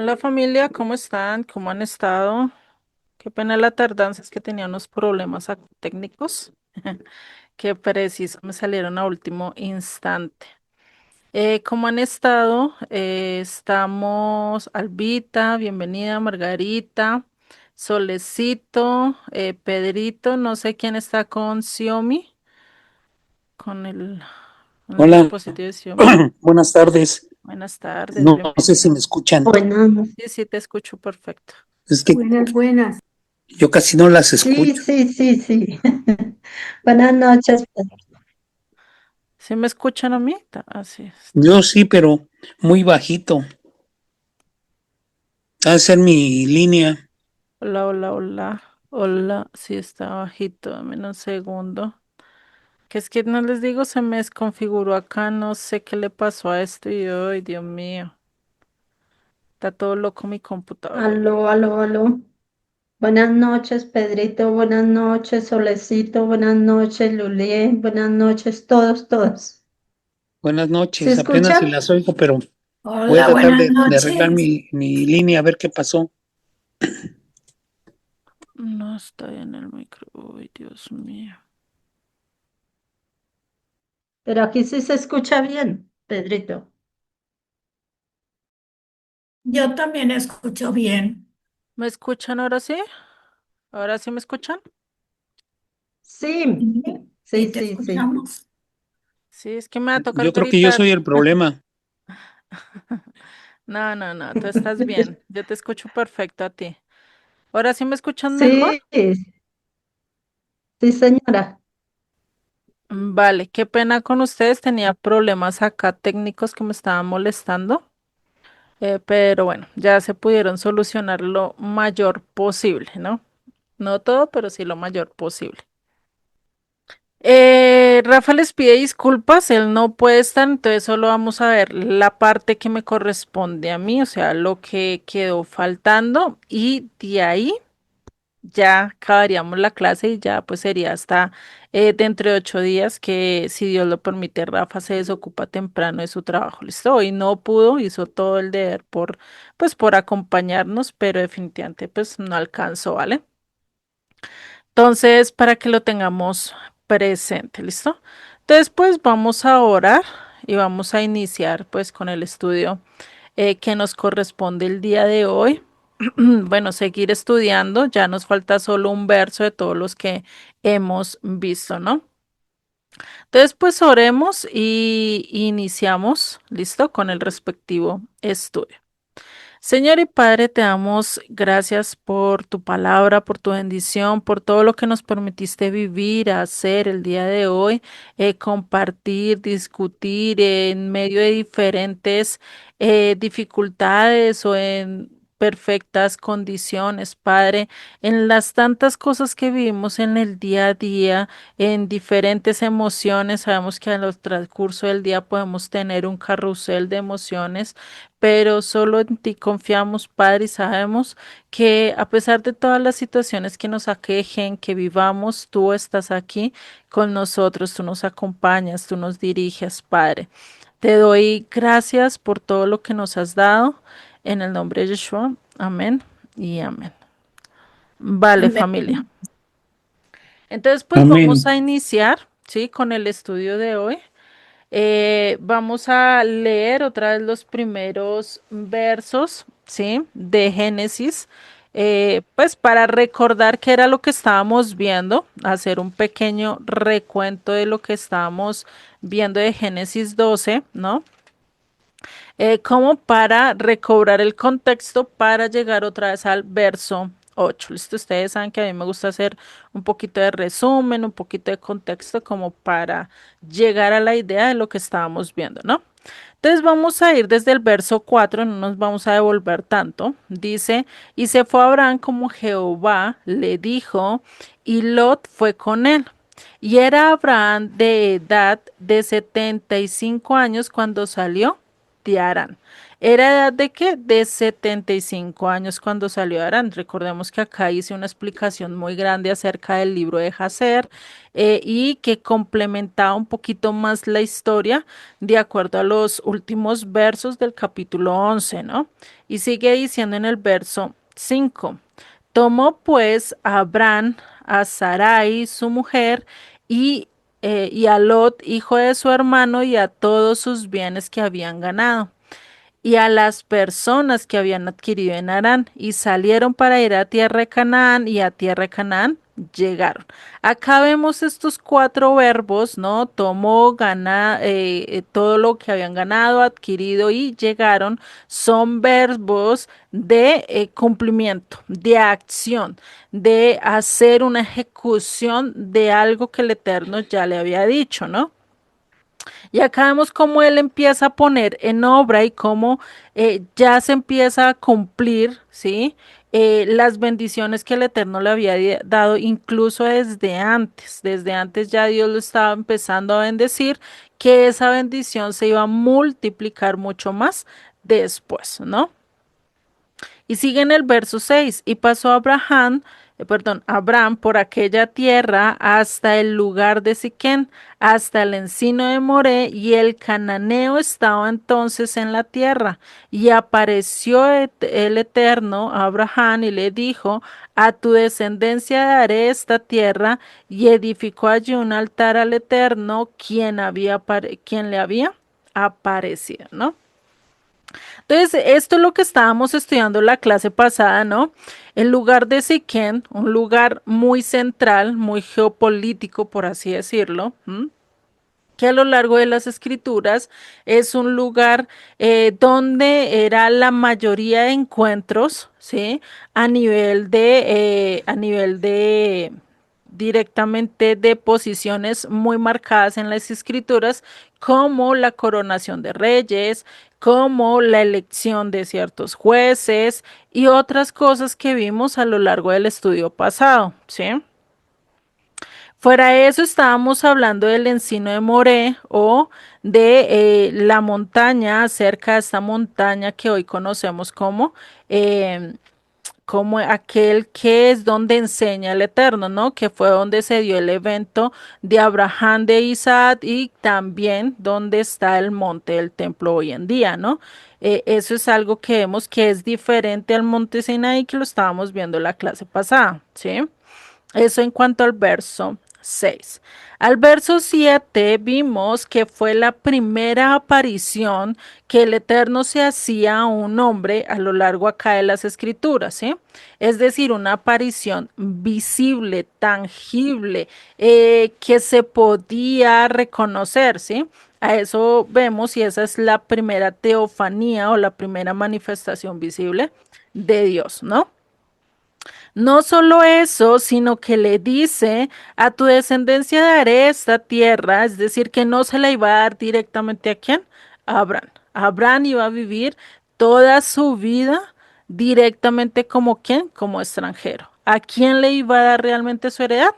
Hola familia, ¿cómo están? ¿Cómo han estado? Qué pena la tardanza, es que tenía unos problemas técnicos que preciso me salieron a último instante. ¿Cómo han estado? Estamos Albita, bienvenida, Margarita, Solecito, Pedrito, no sé quién está con Xiaomi, con el Hola, dispositivo de Xiaomi. buenas tardes. Buenas tardes, No sé si bienvenido. me escuchan. Buenas, Sí, sí, te escucho perfecto. Es que buenas. yo casi no las Sí, escucho. sí, sí, sí. Buenas noches. ¿Sí me escuchan a mí? Así está. Yo sí, pero muy bajito. Ha de ser mi línea. Hola, hola, hola. Hola, sí está bajito. Dame un segundo. Que es que no les digo, se me desconfiguró acá. No sé qué le pasó a esto y hoy, Dios mío. Está todo loco mi computador hoy. Aló, aló, aló. Buenas noches, Pedrito. Buenas noches, Solecito. Buenas noches, Lulien. Buenas noches, todos, todos. Buenas ¿Se noches, apenas si escucha? las oigo, pero voy a Hola, tratar buenas de arreglar noches. mi línea a ver qué pasó. No está en el micro. Uy, Dios mío. Pero aquí sí se escucha bien, Pedrito. Yo también escucho bien. ¿Me escuchan ahora sí? ¿Ahora sí me escuchan? Sí, Sí, sí, sí, te sí, sí. escuchamos. Sí, es que me va a tocar Yo creo que yo gritar. soy el problema. No, no, no, tú estás bien. Yo te escucho perfecto a ti. ¿Ahora sí me escuchan mejor? Sí, sí, señora. Vale, qué pena con ustedes, tenía problemas acá técnicos que me estaban molestando, pero bueno, ya se pudieron solucionar lo mayor posible, ¿no? No todo, pero sí lo mayor posible. Rafa les pide disculpas, él no puede estar, entonces solo vamos a ver la parte que me corresponde a mí, o sea, lo que quedó faltando y de ahí ya acabaríamos la clase y ya pues sería hasta dentro de 8 días que si Dios lo permite Rafa se desocupa temprano de su trabajo. Listo, hoy no pudo, hizo todo el deber por pues por acompañarnos, pero definitivamente pues no alcanzó, ¿vale? Entonces para que lo tengamos presente, ¿listo? Entonces pues vamos a orar y vamos a iniciar pues con el estudio que nos corresponde el día de hoy. Bueno, seguir estudiando, ya nos falta solo un verso de todos los que hemos visto, ¿no? Entonces, pues oremos y iniciamos, listo, con el respectivo estudio. Señor y Padre, te damos gracias por tu palabra, por tu bendición, por todo lo que nos permitiste vivir, hacer el día de hoy, compartir, discutir en medio de diferentes dificultades o en perfectas condiciones, Padre, en las tantas cosas que vivimos en el día a día, en diferentes emociones. Sabemos que a lo transcurso del día podemos tener un carrusel de emociones, pero solo en ti confiamos, Padre, y sabemos que a pesar de todas las situaciones que nos aquejen, que vivamos, tú estás aquí con nosotros, tú nos acompañas, tú nos diriges, Padre. Te doy gracias por todo lo que nos has dado. En el nombre de Yeshua, amén y amén. Vale, Amén. familia. Entonces, pues vamos Amén. a iniciar, ¿sí? Con el estudio de hoy. Vamos a leer otra vez los primeros versos, ¿sí? De Génesis, pues para recordar qué era lo que estábamos viendo, hacer un pequeño recuento de lo que estábamos viendo de Génesis 12, ¿no? Como para recobrar el contexto para llegar otra vez al verso 8. ¿Listo? Ustedes saben que a mí me gusta hacer un poquito de resumen, un poquito de contexto como para llegar a la idea de lo que estábamos viendo, ¿no? Entonces vamos a ir desde el verso 4, no nos vamos a devolver tanto. Dice, y se fue Abraham como Jehová le dijo, y Lot fue con él. Y era Abraham de edad de 75 años cuando salió. de Harán. ¿Era edad de qué? De 75 años cuando salió de Harán. Recordemos que acá hice una explicación muy grande acerca del libro de Jacer y que complementaba un poquito más la historia de acuerdo a los últimos versos del capítulo 11, ¿no? Y sigue diciendo en el verso 5. Tomó pues a Abraham, a Sarai, su mujer, y, y a Lot, hijo de su hermano, y a todos sus bienes que habían ganado y a las personas que habían adquirido en Harán y salieron para ir a tierra de Canaán y a tierra de Canaán llegaron. Acá vemos estos cuatro verbos, ¿no? Tomó, gana, todo lo que habían ganado, adquirido y llegaron, son verbos de cumplimiento, de acción, de hacer una ejecución de algo que el Eterno ya le había dicho, ¿no? Y acá vemos cómo él empieza a poner en obra y cómo ya se empieza a cumplir, ¿sí? Las bendiciones que el Eterno le había dado incluso desde antes ya Dios lo estaba empezando a bendecir, que esa bendición se iba a multiplicar mucho más después, ¿no? Y sigue en el verso 6, y pasó Abraham por aquella tierra hasta el lugar de Siquén, hasta el encino de Moré, y el cananeo estaba entonces en la tierra. Y apareció el Eterno a Abraham y le dijo, a tu descendencia daré esta tierra, y edificó allí un altar al Eterno, quien le había aparecido, ¿no? Entonces, esto es lo que estábamos estudiando la clase pasada, ¿no? El lugar de Siquén, un lugar muy central, muy geopolítico, por así decirlo, ¿m? Que a lo largo de las escrituras es un lugar donde era la mayoría de encuentros, ¿sí? A nivel de directamente de posiciones muy marcadas en las escrituras, como la coronación de reyes, como la elección de ciertos jueces y otras cosas que vimos a lo largo del estudio pasado, ¿sí? Fuera de eso, estábamos hablando del encino de Moré o de la montaña, cerca de esta montaña que hoy conocemos eh, como aquel que es donde enseña el Eterno, ¿no? Que fue donde se dio el evento de Abraham, de Isaac y también donde está el monte del templo hoy en día, ¿no? Eso es algo que vemos que es diferente al monte Sinaí que lo estábamos viendo en la clase pasada, ¿sí? Eso en cuanto al verso 6. Al verso 7 vimos que fue la primera aparición que el Eterno se hacía a un hombre a lo largo acá de las escrituras, ¿sí? Es decir, una aparición visible, tangible, que se podía reconocer, ¿sí? A eso vemos y esa es la primera teofanía o la primera manifestación visible de Dios, ¿no? No solo eso, sino que le dice, a tu descendencia daré esta tierra, es decir, que no se la iba a dar directamente a quién, a Abraham. Abraham iba a vivir toda su vida directamente como quién, como extranjero. ¿A quién le iba a dar realmente su heredad?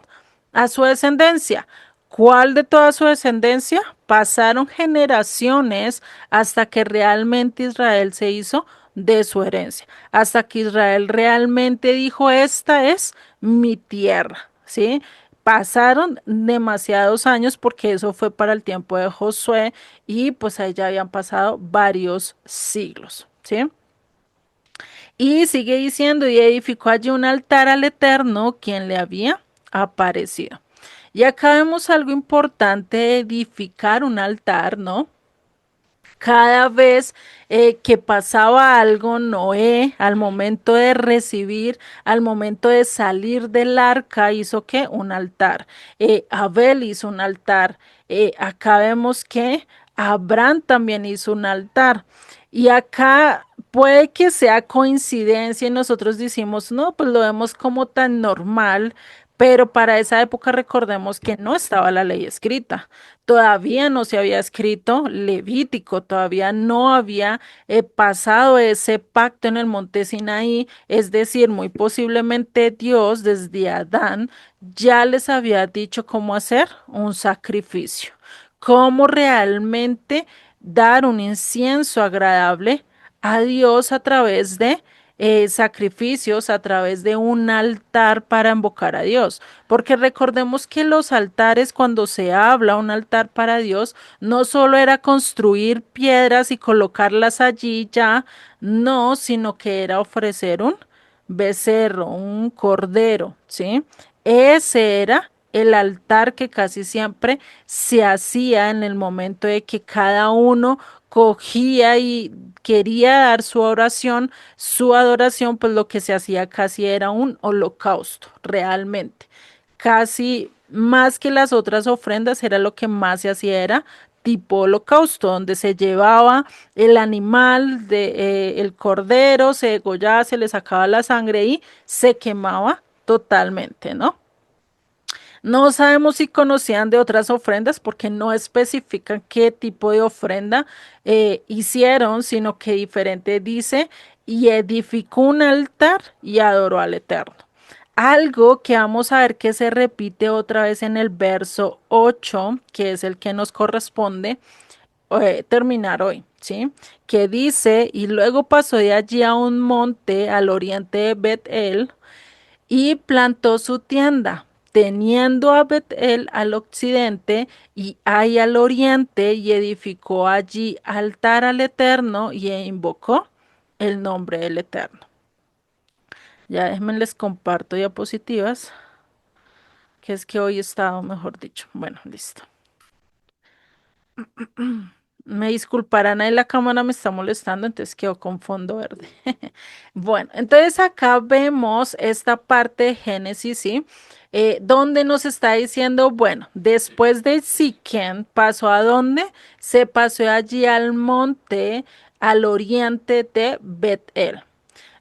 A su descendencia. ¿Cuál de toda su descendencia? Pasaron generaciones hasta que realmente Israel se hizo de su herencia, hasta que Israel realmente dijo, esta es mi tierra, ¿sí? Pasaron demasiados años porque eso fue para el tiempo de Josué y pues ahí ya habían pasado varios siglos, ¿sí? Y sigue diciendo, y edificó allí un altar al Eterno, quien le había aparecido. Y acá vemos algo importante, edificar un altar, ¿no? Cada vez que pasaba algo, Noé, al momento de recibir, al momento de salir del arca, hizo que un altar. Abel hizo un altar. Acá vemos que Abraham también hizo un altar. Y acá puede que sea coincidencia y nosotros decimos, no, pues lo vemos como tan normal, pero para esa época recordemos que no estaba la ley escrita. Todavía no se había escrito Levítico, todavía no había pasado ese pacto en el monte Sinaí, es decir, muy posiblemente Dios desde Adán ya les había dicho cómo hacer un sacrificio, cómo realmente dar un incienso agradable a Dios a través de sacrificios, a través de un altar para invocar a Dios. Porque recordemos que los altares, cuando se habla un altar para Dios, no solo era construir piedras y colocarlas allí ya, no, sino que era ofrecer un becerro, un cordero, ¿sí? Ese era el altar que casi siempre se hacía en el momento de que cada uno cogía y quería dar su oración, su adoración, pues lo que se hacía casi era un holocausto, realmente. Casi más que las otras ofrendas, era lo que más se hacía, era tipo holocausto, donde se llevaba el animal el cordero, se degollaba, se le sacaba la sangre y se quemaba totalmente, ¿no? No sabemos si conocían de otras ofrendas porque no especifican qué tipo de ofrenda hicieron, sino que diferente dice, y edificó un altar y adoró al Eterno. Algo que vamos a ver que se repite otra vez en el verso 8, que es el que nos corresponde terminar hoy, ¿sí? Que dice, y luego pasó de allí a un monte al oriente de Bet-El, y plantó su tienda, teniendo a Bet-El al occidente y Ai al oriente, y edificó allí altar al Eterno y invocó el nombre del Eterno. Ya déjenme les comparto diapositivas, que es que hoy he estado, mejor dicho. Bueno, listo. Me disculparán, ahí la cámara me está molestando, entonces quedó con fondo verde. Bueno, entonces acá vemos esta parte de Génesis, ¿sí? Donde nos está diciendo, bueno, después de Siquem, ¿pasó a dónde? Se pasó allí al monte, al oriente de Bet-El.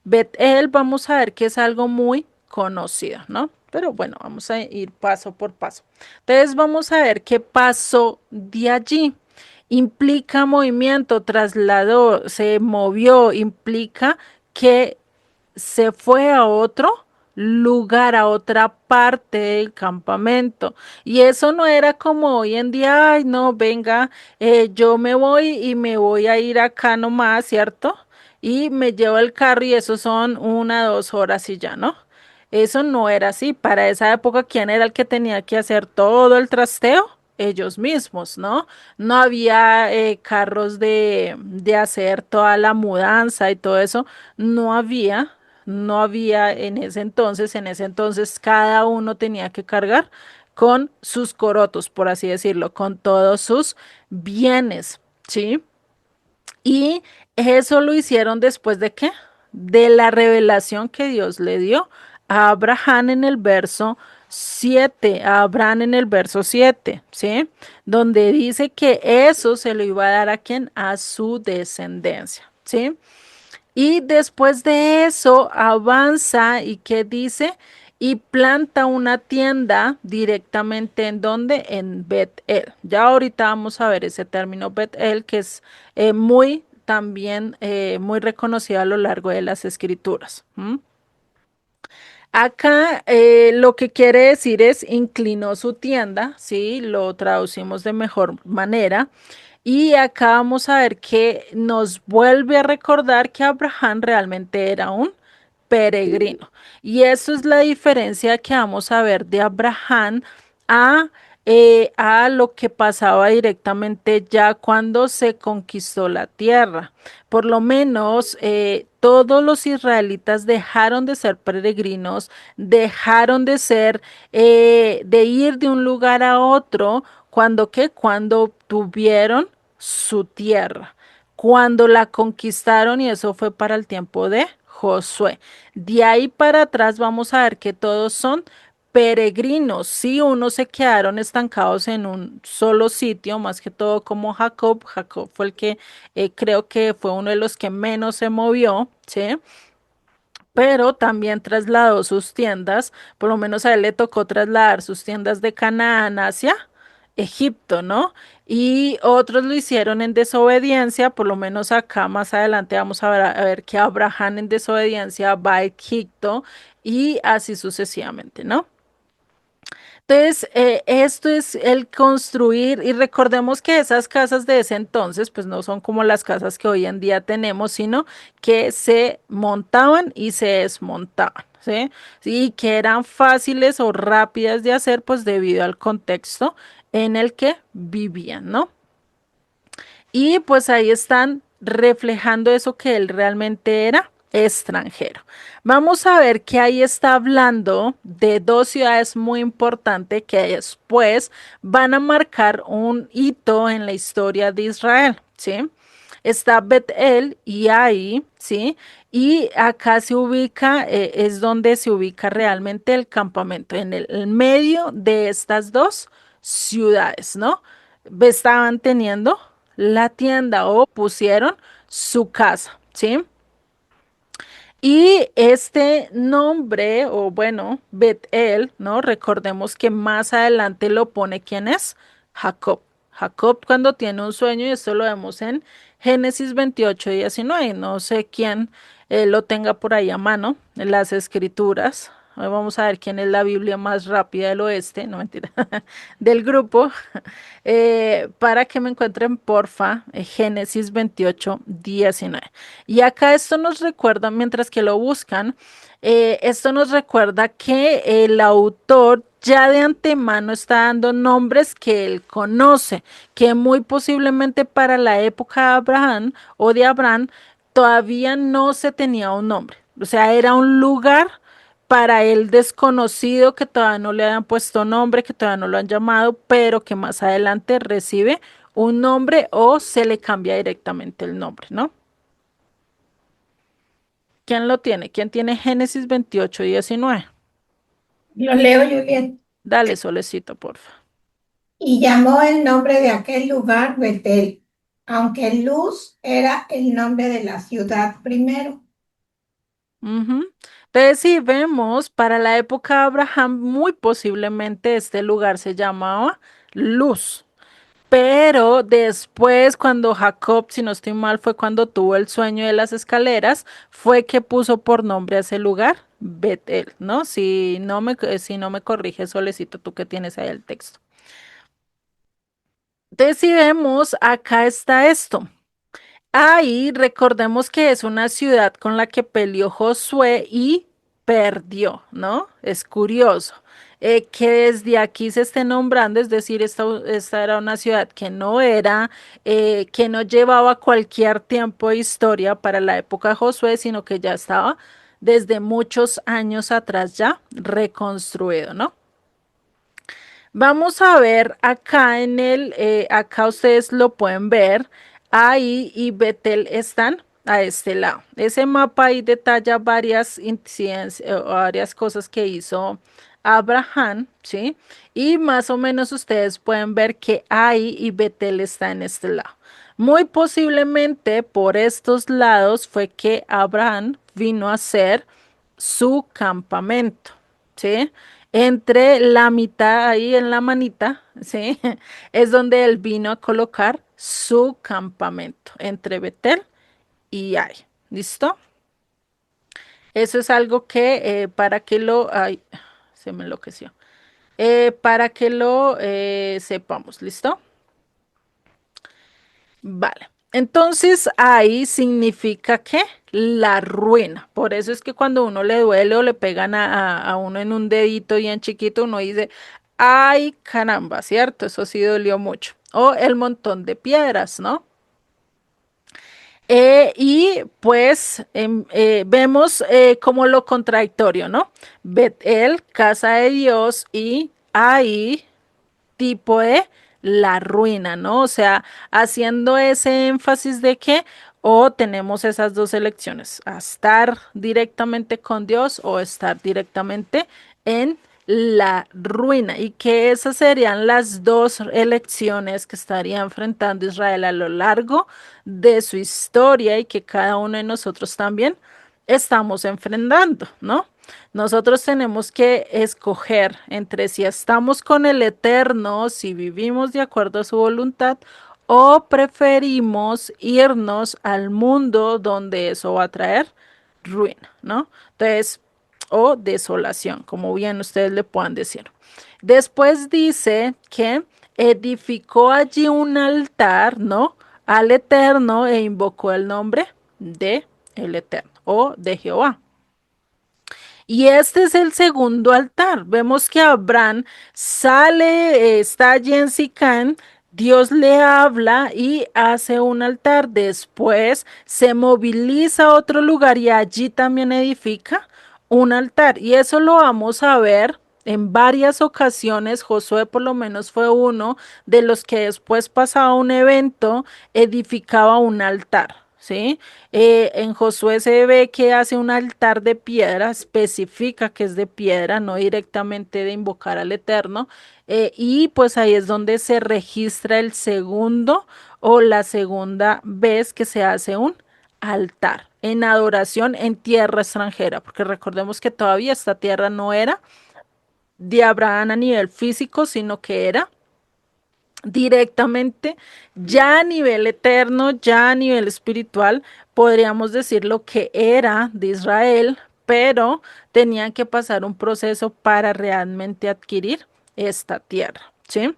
Bet-El, vamos a ver que es algo muy conocido, ¿no? Pero bueno, vamos a ir paso por paso. Entonces vamos a ver qué pasó de allí. Implica movimiento, trasladó, se movió, implica que se fue a otro lugar, a otra parte del campamento. Y eso no era como hoy en día, ay, no, venga, yo me voy y me voy a ir acá nomás, ¿cierto? Y me llevo el carro y eso son 1, 2 horas y ya, ¿no? Eso no era así. Para esa época, ¿quién era el que tenía que hacer todo el trasteo? Ellos mismos, ¿no? No había carros de hacer toda la mudanza y todo eso. No había, no había en ese entonces cada uno tenía que cargar con sus corotos, por así decirlo, con todos sus bienes, ¿sí? Y eso lo hicieron después de qué? De la revelación que Dios le dio a Abraham en el verso 7, a Abraham en el verso 7, ¿sí? Donde dice que eso se lo iba a dar a quien, a su descendencia, ¿sí? Y después de eso avanza y ¿qué dice? Y planta una tienda directamente en donde, en Bet-El. Ya ahorita vamos a ver ese término Bet-El, que es muy también muy reconocido a lo largo de las escrituras. ¿M? Acá lo que quiere decir es inclinó su tienda, ¿sí? Lo traducimos de mejor manera. Y acá vamos a ver que nos vuelve a recordar que Abraham realmente era un peregrino. Y eso es la diferencia que vamos a ver de Abraham a, a lo que pasaba directamente ya cuando se conquistó la tierra. Por lo menos todos los israelitas dejaron de ser peregrinos, dejaron de ser, de ir de un lugar a otro, cuando qué, cuando tuvieron su tierra, cuando la conquistaron, y eso fue para el tiempo de Josué. De ahí para atrás vamos a ver que todos son peregrinos. Sí, unos se quedaron estancados en un solo sitio, más que todo como Jacob. Jacob fue el que creo que fue uno de los que menos se movió, ¿sí? Pero también trasladó sus tiendas, por lo menos a él le tocó trasladar sus tiendas de Canaán hacia Egipto, ¿no? Y otros lo hicieron en desobediencia, por lo menos acá más adelante vamos a ver que Abraham en desobediencia va a Egipto y así sucesivamente, ¿no? Entonces, esto es el construir, y recordemos que esas casas de ese entonces, pues no son como las casas que hoy en día tenemos, sino que se montaban y se desmontaban, ¿sí? Y que eran fáciles o rápidas de hacer, pues debido al contexto en el que vivían, ¿no? Y pues ahí están reflejando eso que él realmente era extranjero. Vamos a ver que ahí está hablando de dos ciudades muy importantes que después van a marcar un hito en la historia de Israel, ¿sí? Está Betel y ahí, ¿sí? Y acá se ubica, es donde se ubica realmente el campamento, en el medio de estas dos ciudades, ¿no? Estaban teniendo la tienda o pusieron su casa, ¿sí? Y este nombre, o bueno, Betel, ¿no? Recordemos que más adelante lo pone quién es Jacob. Jacob cuando tiene un sueño, y esto lo vemos en Génesis 28:19. No sé quién lo tenga por ahí a mano, en las escrituras. Hoy vamos a ver quién es la Biblia más rápida del oeste, no mentira, del grupo. Para que me encuentren, porfa, Génesis 28:19. Y acá esto nos recuerda, mientras que lo buscan, esto nos recuerda que el autor ya de antemano está dando nombres que él conoce, que muy posiblemente para la época de Abraham o de Abraham todavía no se tenía un nombre. O sea, era un lugar para él desconocido, que todavía no le han puesto nombre, que todavía no lo han llamado, pero que más adelante recibe un nombre o se le cambia directamente el nombre, ¿no? ¿Quién lo tiene? ¿Quién tiene Génesis 28:19? Lo leo yo bien. Dale, Solecito, porfa. Y llamó el nombre de aquel lugar Betel, aunque Luz era el nombre de la ciudad primero. Ujú. Entonces, si vemos, para la época de Abraham, muy posiblemente este lugar se llamaba Luz. Pero después, cuando Jacob, si no estoy mal, fue cuando tuvo el sueño de las escaleras, fue que puso por nombre a ese lugar Betel, ¿no? Si no me corrige, Solecito, tú que tienes ahí el texto. Entonces, si vemos, acá está esto. Ahí recordemos que es una ciudad con la que peleó Josué y perdió, ¿no? Es curioso que desde aquí se esté nombrando, es decir, esta era una ciudad que no era, que no llevaba cualquier tiempo de historia para la época de Josué, sino que ya estaba desde muchos años atrás ya reconstruido, ¿no? Vamos a ver acá acá ustedes lo pueden ver, ahí y Betel están a este lado. Ese mapa ahí detalla varias incidencias, varias cosas que hizo Abraham, ¿sí? Y más o menos ustedes pueden ver que ahí y Betel está en este lado. Muy posiblemente por estos lados fue que Abraham vino a hacer su campamento, ¿sí? Entre la mitad ahí en la manita, ¿sí? Es donde él vino a colocar su campamento entre Betel y Ai. ¿Listo? Eso es algo que para que ay, se me enloqueció. Para que lo sepamos. ¿Listo? Vale. Entonces ahí significa que la ruina. Por eso es que cuando uno le duele o le pegan a uno en un dedito y en chiquito, uno dice, ay caramba, ¿cierto? Eso sí dolió mucho. O el montón de piedras, ¿no? Y pues vemos como lo contradictorio, ¿no? Betel, casa de Dios, y ahí tipo de la ruina, ¿no? O sea, haciendo ese énfasis de que o tenemos esas dos elecciones, a estar directamente con Dios o estar directamente en la ruina, y que esas serían las dos elecciones que estaría enfrentando Israel a lo largo de su historia y que cada uno de nosotros también estamos enfrentando, ¿no? Nosotros tenemos que escoger entre si estamos con el Eterno, si vivimos de acuerdo a su voluntad, o preferimos irnos al mundo donde eso va a traer ruina, ¿no? Entonces, o desolación, como bien ustedes le puedan decir. Después dice que edificó allí un altar, ¿no? Al Eterno e invocó el nombre de el Eterno o de Jehová. Y este es el segundo altar. Vemos que Abraham sale, está allí en Sicán, Dios le habla y hace un altar. Después se moviliza a otro lugar y allí también edifica un altar. Y eso lo vamos a ver en varias ocasiones. Josué por lo menos fue uno de los que después pasaba un evento, edificaba un altar. ¿Sí? En Josué se ve que hace un altar de piedra, especifica que es de piedra, no directamente de invocar al Eterno, y pues ahí es donde se registra el segundo o la segunda vez que se hace un altar en adoración en tierra extranjera, porque recordemos que todavía esta tierra no era de Abraham a nivel físico, sino que era directamente, ya a nivel eterno, ya a nivel espiritual, podríamos decir lo que era de Israel, pero tenían que pasar un proceso para realmente adquirir esta tierra, ¿sí?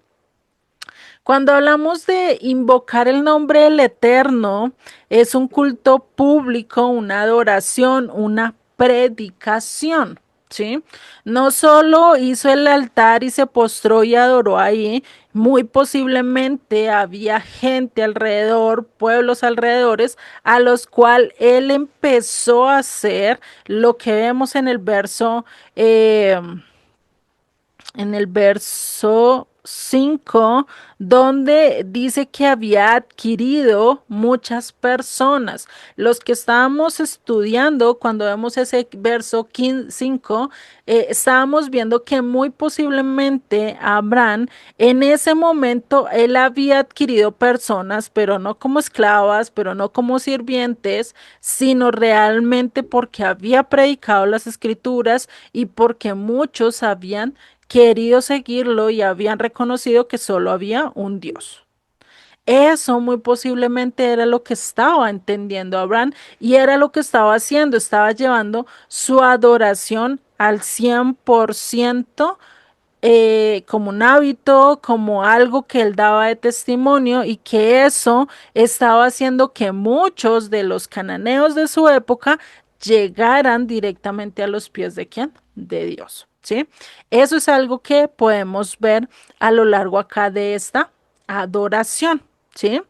Cuando hablamos de invocar el nombre del Eterno, es un culto público, una adoración, una predicación. ¿Sí? No solo hizo el altar y se postró y adoró ahí, muy posiblemente había gente alrededor, pueblos alrededores, a los cuales él empezó a hacer lo que vemos en el verso 5, donde dice que había adquirido muchas personas. Los que estábamos estudiando, cuando vemos ese verso 5, estábamos viendo que muy posiblemente Abraham, en ese momento, él había adquirido personas, pero no como esclavas, pero no como sirvientes, sino realmente porque había predicado las escrituras y porque muchos habían querido seguirlo y habían reconocido que solo había un Dios. Eso muy posiblemente era lo que estaba entendiendo Abraham y era lo que estaba haciendo, estaba llevando su adoración al 100%, como un hábito, como algo que él daba de testimonio y que eso estaba haciendo que muchos de los cananeos de su época llegaran directamente a los pies de quién? De Dios, ¿sí? Eso es algo que podemos ver a lo largo acá de esta adoración, ¿sí?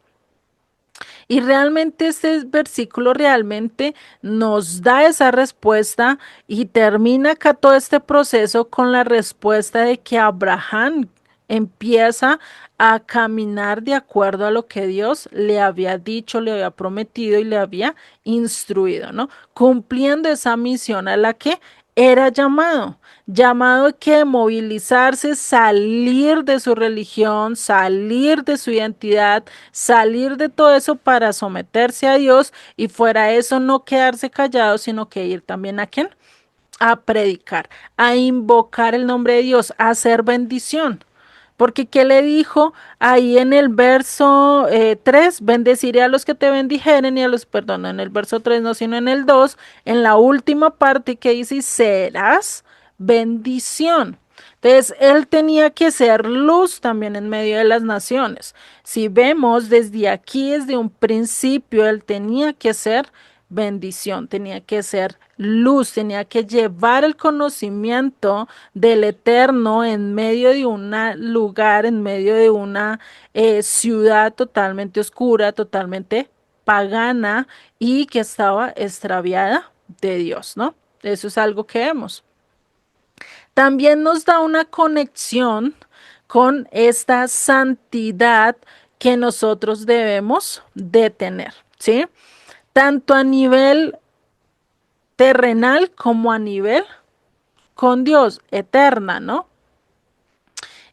Y realmente este versículo realmente nos da esa respuesta y termina acá todo este proceso con la respuesta de que Abraham empieza a caminar de acuerdo a lo que Dios le había dicho, le había prometido y le había instruido, ¿no? Cumpliendo esa misión a la que era llamado. Llamado que movilizarse, salir de su religión, salir de su identidad, salir de todo eso para someterse a Dios y fuera eso no quedarse callado, sino que ir también a quién? A predicar, a invocar el nombre de Dios, a hacer bendición. Porque ¿qué le dijo ahí en el verso 3? Bendeciré a los que te bendijeren y a los, perdón, no en el verso 3 no, sino en el 2, en la última parte que dice, serás bendición. Entonces, él tenía que ser luz también en medio de las naciones. Si vemos desde aquí, desde un principio, él tenía que ser bendición, tenía que ser luz, tenía que llevar el conocimiento del Eterno en medio de un lugar, en medio de una ciudad totalmente oscura, totalmente pagana y que estaba extraviada de Dios, ¿no? Eso es algo que vemos. También nos da una conexión con esta santidad que nosotros debemos de tener, ¿sí? Tanto a nivel terrenal como a nivel con Dios, eterna, ¿no?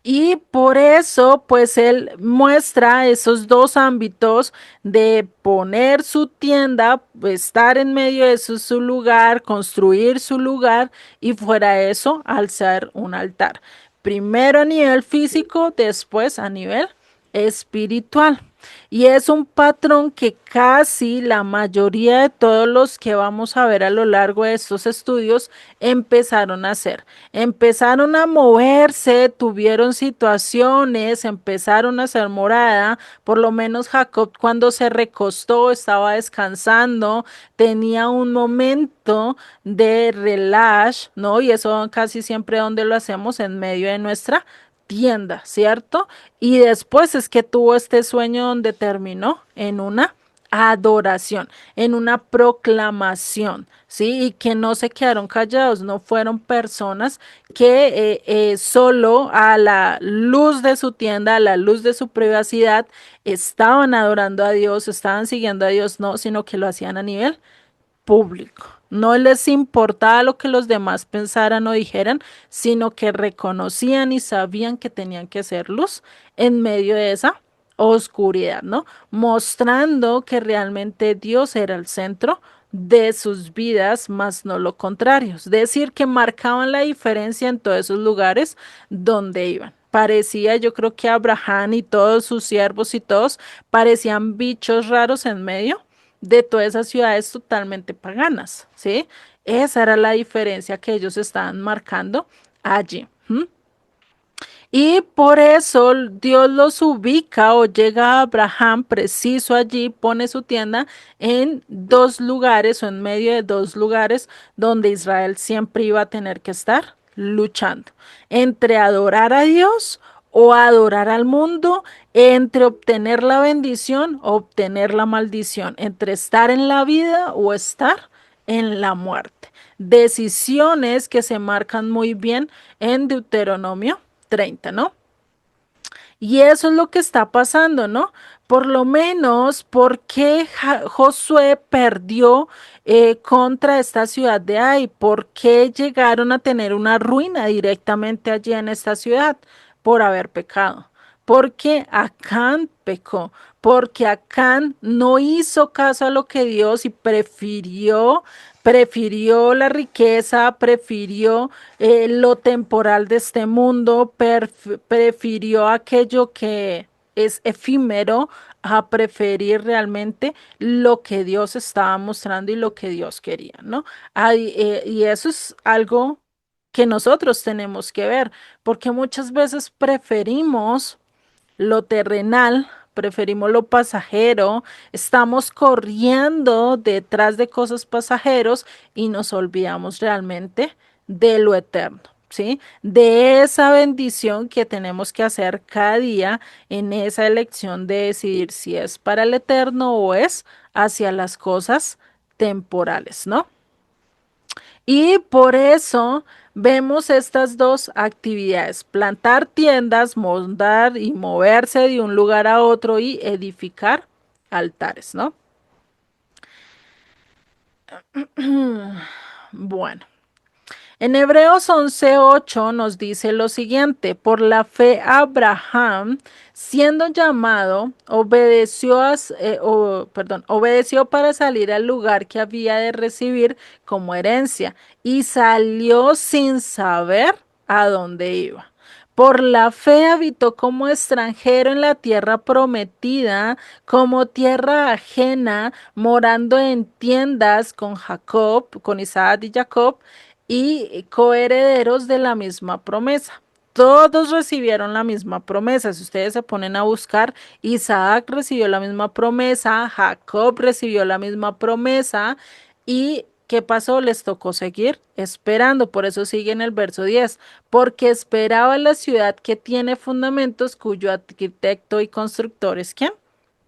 Y por eso, pues él muestra esos dos ámbitos de poner su tienda, estar en medio de su lugar, construir su lugar y fuera eso, alzar un altar. Primero a nivel físico, después a nivel espiritual. Y es un patrón que casi la mayoría de todos los que vamos a ver a lo largo de estos estudios empezaron a hacer. Empezaron a moverse, tuvieron situaciones, empezaron a hacer morada. Por lo menos Jacob cuando se recostó estaba descansando, tenía un momento de relax, ¿no? Y eso casi siempre donde lo hacemos en medio de nuestra tienda, ¿cierto? Y después es que tuvo este sueño donde terminó en una adoración, en una proclamación, ¿sí? Y que no se quedaron callados, no fueron personas que solo a la luz de su tienda, a la luz de su privacidad, estaban adorando a Dios, estaban siguiendo a Dios, no, sino que lo hacían a nivel público. No les importaba lo que los demás pensaran o dijeran, sino que reconocían y sabían que tenían que ser luz en medio de esa oscuridad, ¿no? Mostrando que realmente Dios era el centro de sus vidas, más no lo contrario. Es decir, que marcaban la diferencia en todos esos lugares donde iban. Parecía, yo creo que Abraham y todos sus siervos y todos parecían bichos raros en medio de todas esas ciudades totalmente paganas, ¿sí? Esa era la diferencia que ellos estaban marcando allí. ¿Mm? Y por eso Dios los ubica o llega a Abraham preciso allí, pone su tienda en dos lugares o en medio de dos lugares donde Israel siempre iba a tener que estar luchando entre adorar a Dios o adorar al mundo, entre obtener la bendición o obtener la maldición, entre estar en la vida o estar en la muerte. Decisiones que se marcan muy bien en Deuteronomio 30, ¿no? Y eso es lo que está pasando, ¿no? Por lo menos porque Josué perdió contra esta ciudad de Ai, ¿por qué llegaron a tener una ruina directamente allí en esta ciudad? Por haber pecado. Porque Acán pecó, porque Acán no hizo caso a lo que Dios y prefirió la riqueza, prefirió lo temporal de este mundo, prefirió aquello que es efímero a preferir realmente lo que Dios estaba mostrando y lo que Dios quería, ¿no? Y eso es algo que nosotros tenemos que ver, porque muchas veces preferimos lo terrenal, preferimos lo pasajero, estamos corriendo detrás de cosas pasajeros y nos olvidamos realmente de lo eterno. ¿Sí? De esa bendición que tenemos que hacer cada día en esa elección de decidir si es para el eterno o es hacia las cosas temporales, ¿no? Y por eso vemos estas dos actividades, plantar tiendas, montar y moverse de un lugar a otro y edificar altares, ¿no? Bueno. En Hebreos 11:8 nos dice lo siguiente, por la fe Abraham, siendo llamado, obedeció para salir al lugar que había de recibir como herencia y salió sin saber a dónde iba. Por la fe habitó como extranjero en la tierra prometida, como tierra ajena, morando en tiendas con Jacob, con Isaac y Jacob, y coherederos de la misma promesa. Todos recibieron la misma promesa. Si ustedes se ponen a buscar, Isaac recibió la misma promesa, Jacob recibió la misma promesa y ¿qué pasó? Les tocó seguir esperando. Por eso sigue en el verso 10, porque esperaba la ciudad que tiene fundamentos, cuyo arquitecto y constructor es ¿quién?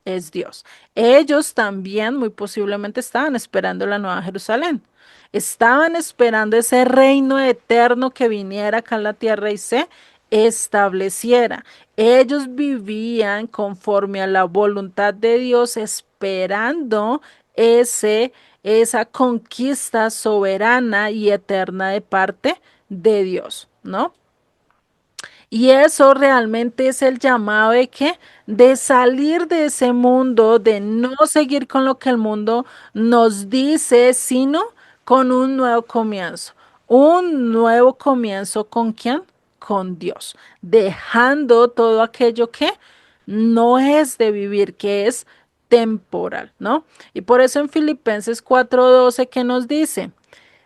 Es Dios. Ellos también muy posiblemente estaban esperando la Nueva Jerusalén. Estaban esperando ese reino eterno que viniera acá en la tierra y se estableciera. Ellos vivían conforme a la voluntad de Dios, esperando esa conquista soberana y eterna de parte de Dios, ¿no? Y eso realmente es el llamado de que de salir de ese mundo, de no seguir con lo que el mundo nos dice, sino con un nuevo comienzo. Un nuevo comienzo ¿con quién? Con Dios, dejando todo aquello que no es de vivir, que es temporal, ¿no? Y por eso en Filipenses 4:12 que nos dice,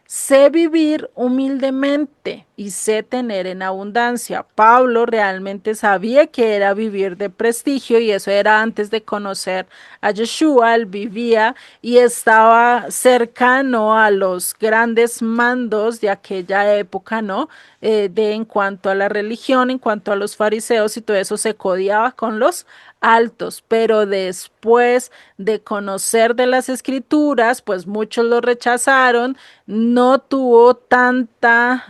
sé vivir humildemente y sé tener en abundancia. Pablo realmente sabía que era vivir de prestigio y eso era antes de conocer a Yeshua. Él vivía y estaba cercano a los grandes mandos de aquella época, ¿no? De en cuanto a la religión, en cuanto a los fariseos y todo eso se codiaba con los altos, pero después de conocer de las escrituras, pues muchos lo rechazaron, no tuvo tanta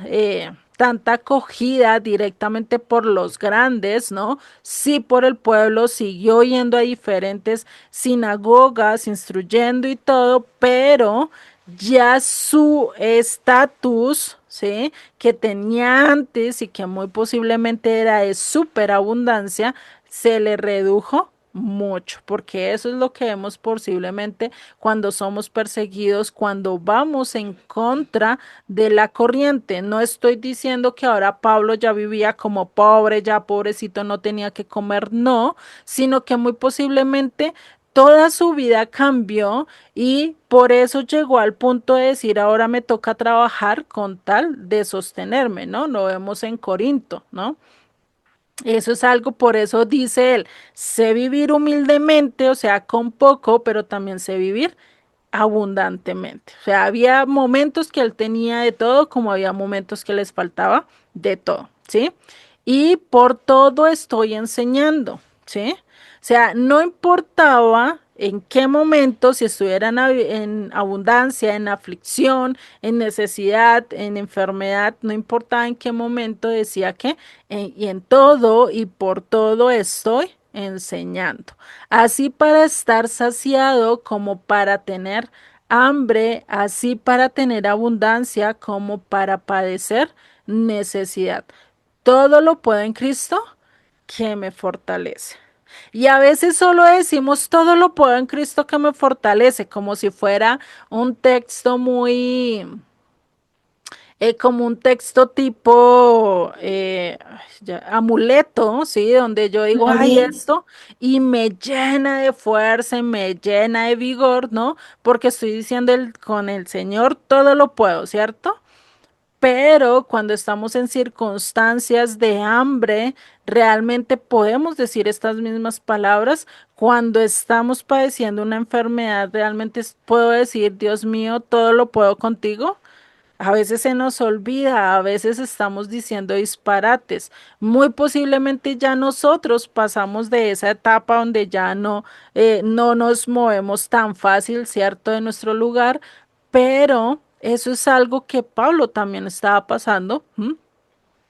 acogida directamente por los grandes, ¿no? Sí por el pueblo, siguió yendo a diferentes sinagogas, instruyendo y todo, pero ya su estatus, ¿sí? Que tenía antes y que muy posiblemente era de superabundancia, se le redujo mucho, porque eso es lo que vemos posiblemente cuando somos perseguidos, cuando vamos en contra de la corriente. No estoy diciendo que ahora Pablo ya vivía como pobre, ya pobrecito no tenía que comer, no, sino que muy posiblemente toda su vida cambió y por eso llegó al punto de decir, ahora me toca trabajar con tal de sostenerme, ¿no? Lo vemos en Corinto, ¿no? Eso es algo, por eso dice él, sé vivir humildemente, o sea, con poco, pero también sé vivir abundantemente. O sea, había momentos que él tenía de todo, como había momentos que les faltaba de todo, ¿sí? Y por todo estoy enseñando, ¿sí? O sea, no importaba en qué momento, si estuvieran en abundancia, en aflicción, en necesidad, en enfermedad, no importaba en qué momento decía que, y en todo y por todo estoy enseñando. Así para estar saciado como para tener hambre, así para tener abundancia como para padecer necesidad. Todo lo puedo en Cristo que me fortalece. Y a veces solo decimos todo lo puedo en Cristo que me fortalece, como si fuera un texto muy, como un texto tipo amuleto, ¿sí? Donde yo digo, ay, Loli, esto, y me llena de fuerza, y me llena de vigor, ¿no? Porque estoy diciendo con el Señor todo lo puedo, ¿cierto? Pero cuando estamos en circunstancias de hambre, realmente podemos decir estas mismas palabras. Cuando estamos padeciendo una enfermedad, realmente puedo decir, Dios mío, todo lo puedo contigo. A veces se nos olvida, a veces estamos diciendo disparates. Muy posiblemente ya nosotros pasamos de esa etapa donde ya no nos movemos tan fácil, ¿cierto?, de nuestro lugar, pero eso es algo que Pablo también estaba pasando. ¿M?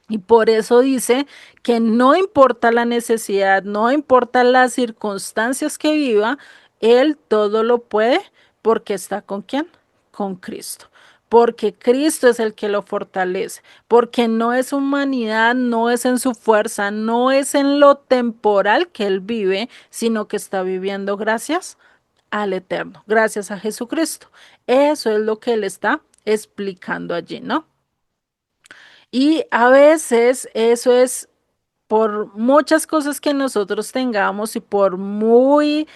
Y por eso dice que no importa la necesidad, no importa las circunstancias que viva, él todo lo puede porque está con quién, con Cristo. Porque Cristo es el que lo fortalece, porque no es humanidad, no es en su fuerza, no es en lo temporal que él vive, sino que está viviendo gracias al Eterno, gracias a Jesucristo. Eso es lo que él está explicando allí, ¿no? Y a veces eso es por muchas cosas que nosotros tengamos y por muy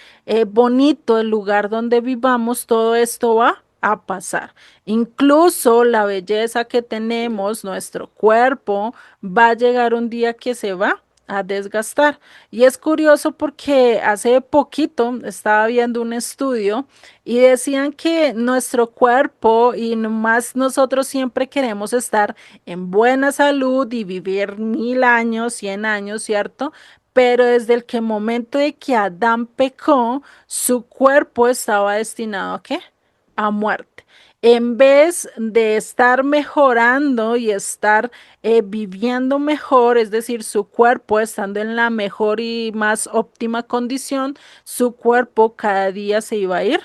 bonito el lugar donde vivamos, todo esto va a pasar. Incluso la belleza que tenemos, nuestro cuerpo, va a llegar un día que se va a desgastar. Y es curioso porque hace poquito estaba viendo un estudio y decían que nuestro cuerpo y más nosotros siempre queremos estar en buena salud y vivir 1000 años, 100 años, ¿cierto? Pero desde el que momento de que Adán pecó, su cuerpo estaba destinado ¿a qué? A muerte. En vez de estar mejorando y estar viviendo mejor, es decir, su cuerpo estando en la mejor y más óptima condición, su cuerpo cada día se iba a ir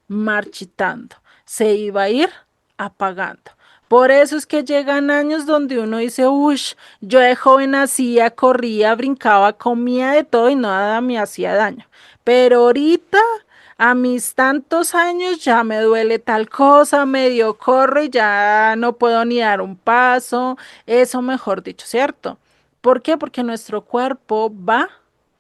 marchitando, se iba a ir apagando. Por eso es que llegan años donde uno dice, uy, yo de joven hacía, corría, brincaba, comía de todo y nada me hacía daño. Pero ahorita, a mis tantos años, ya me duele tal cosa, medio corro y ya no puedo ni dar un paso. Eso mejor dicho, ¿cierto? ¿Por qué? Porque nuestro cuerpo va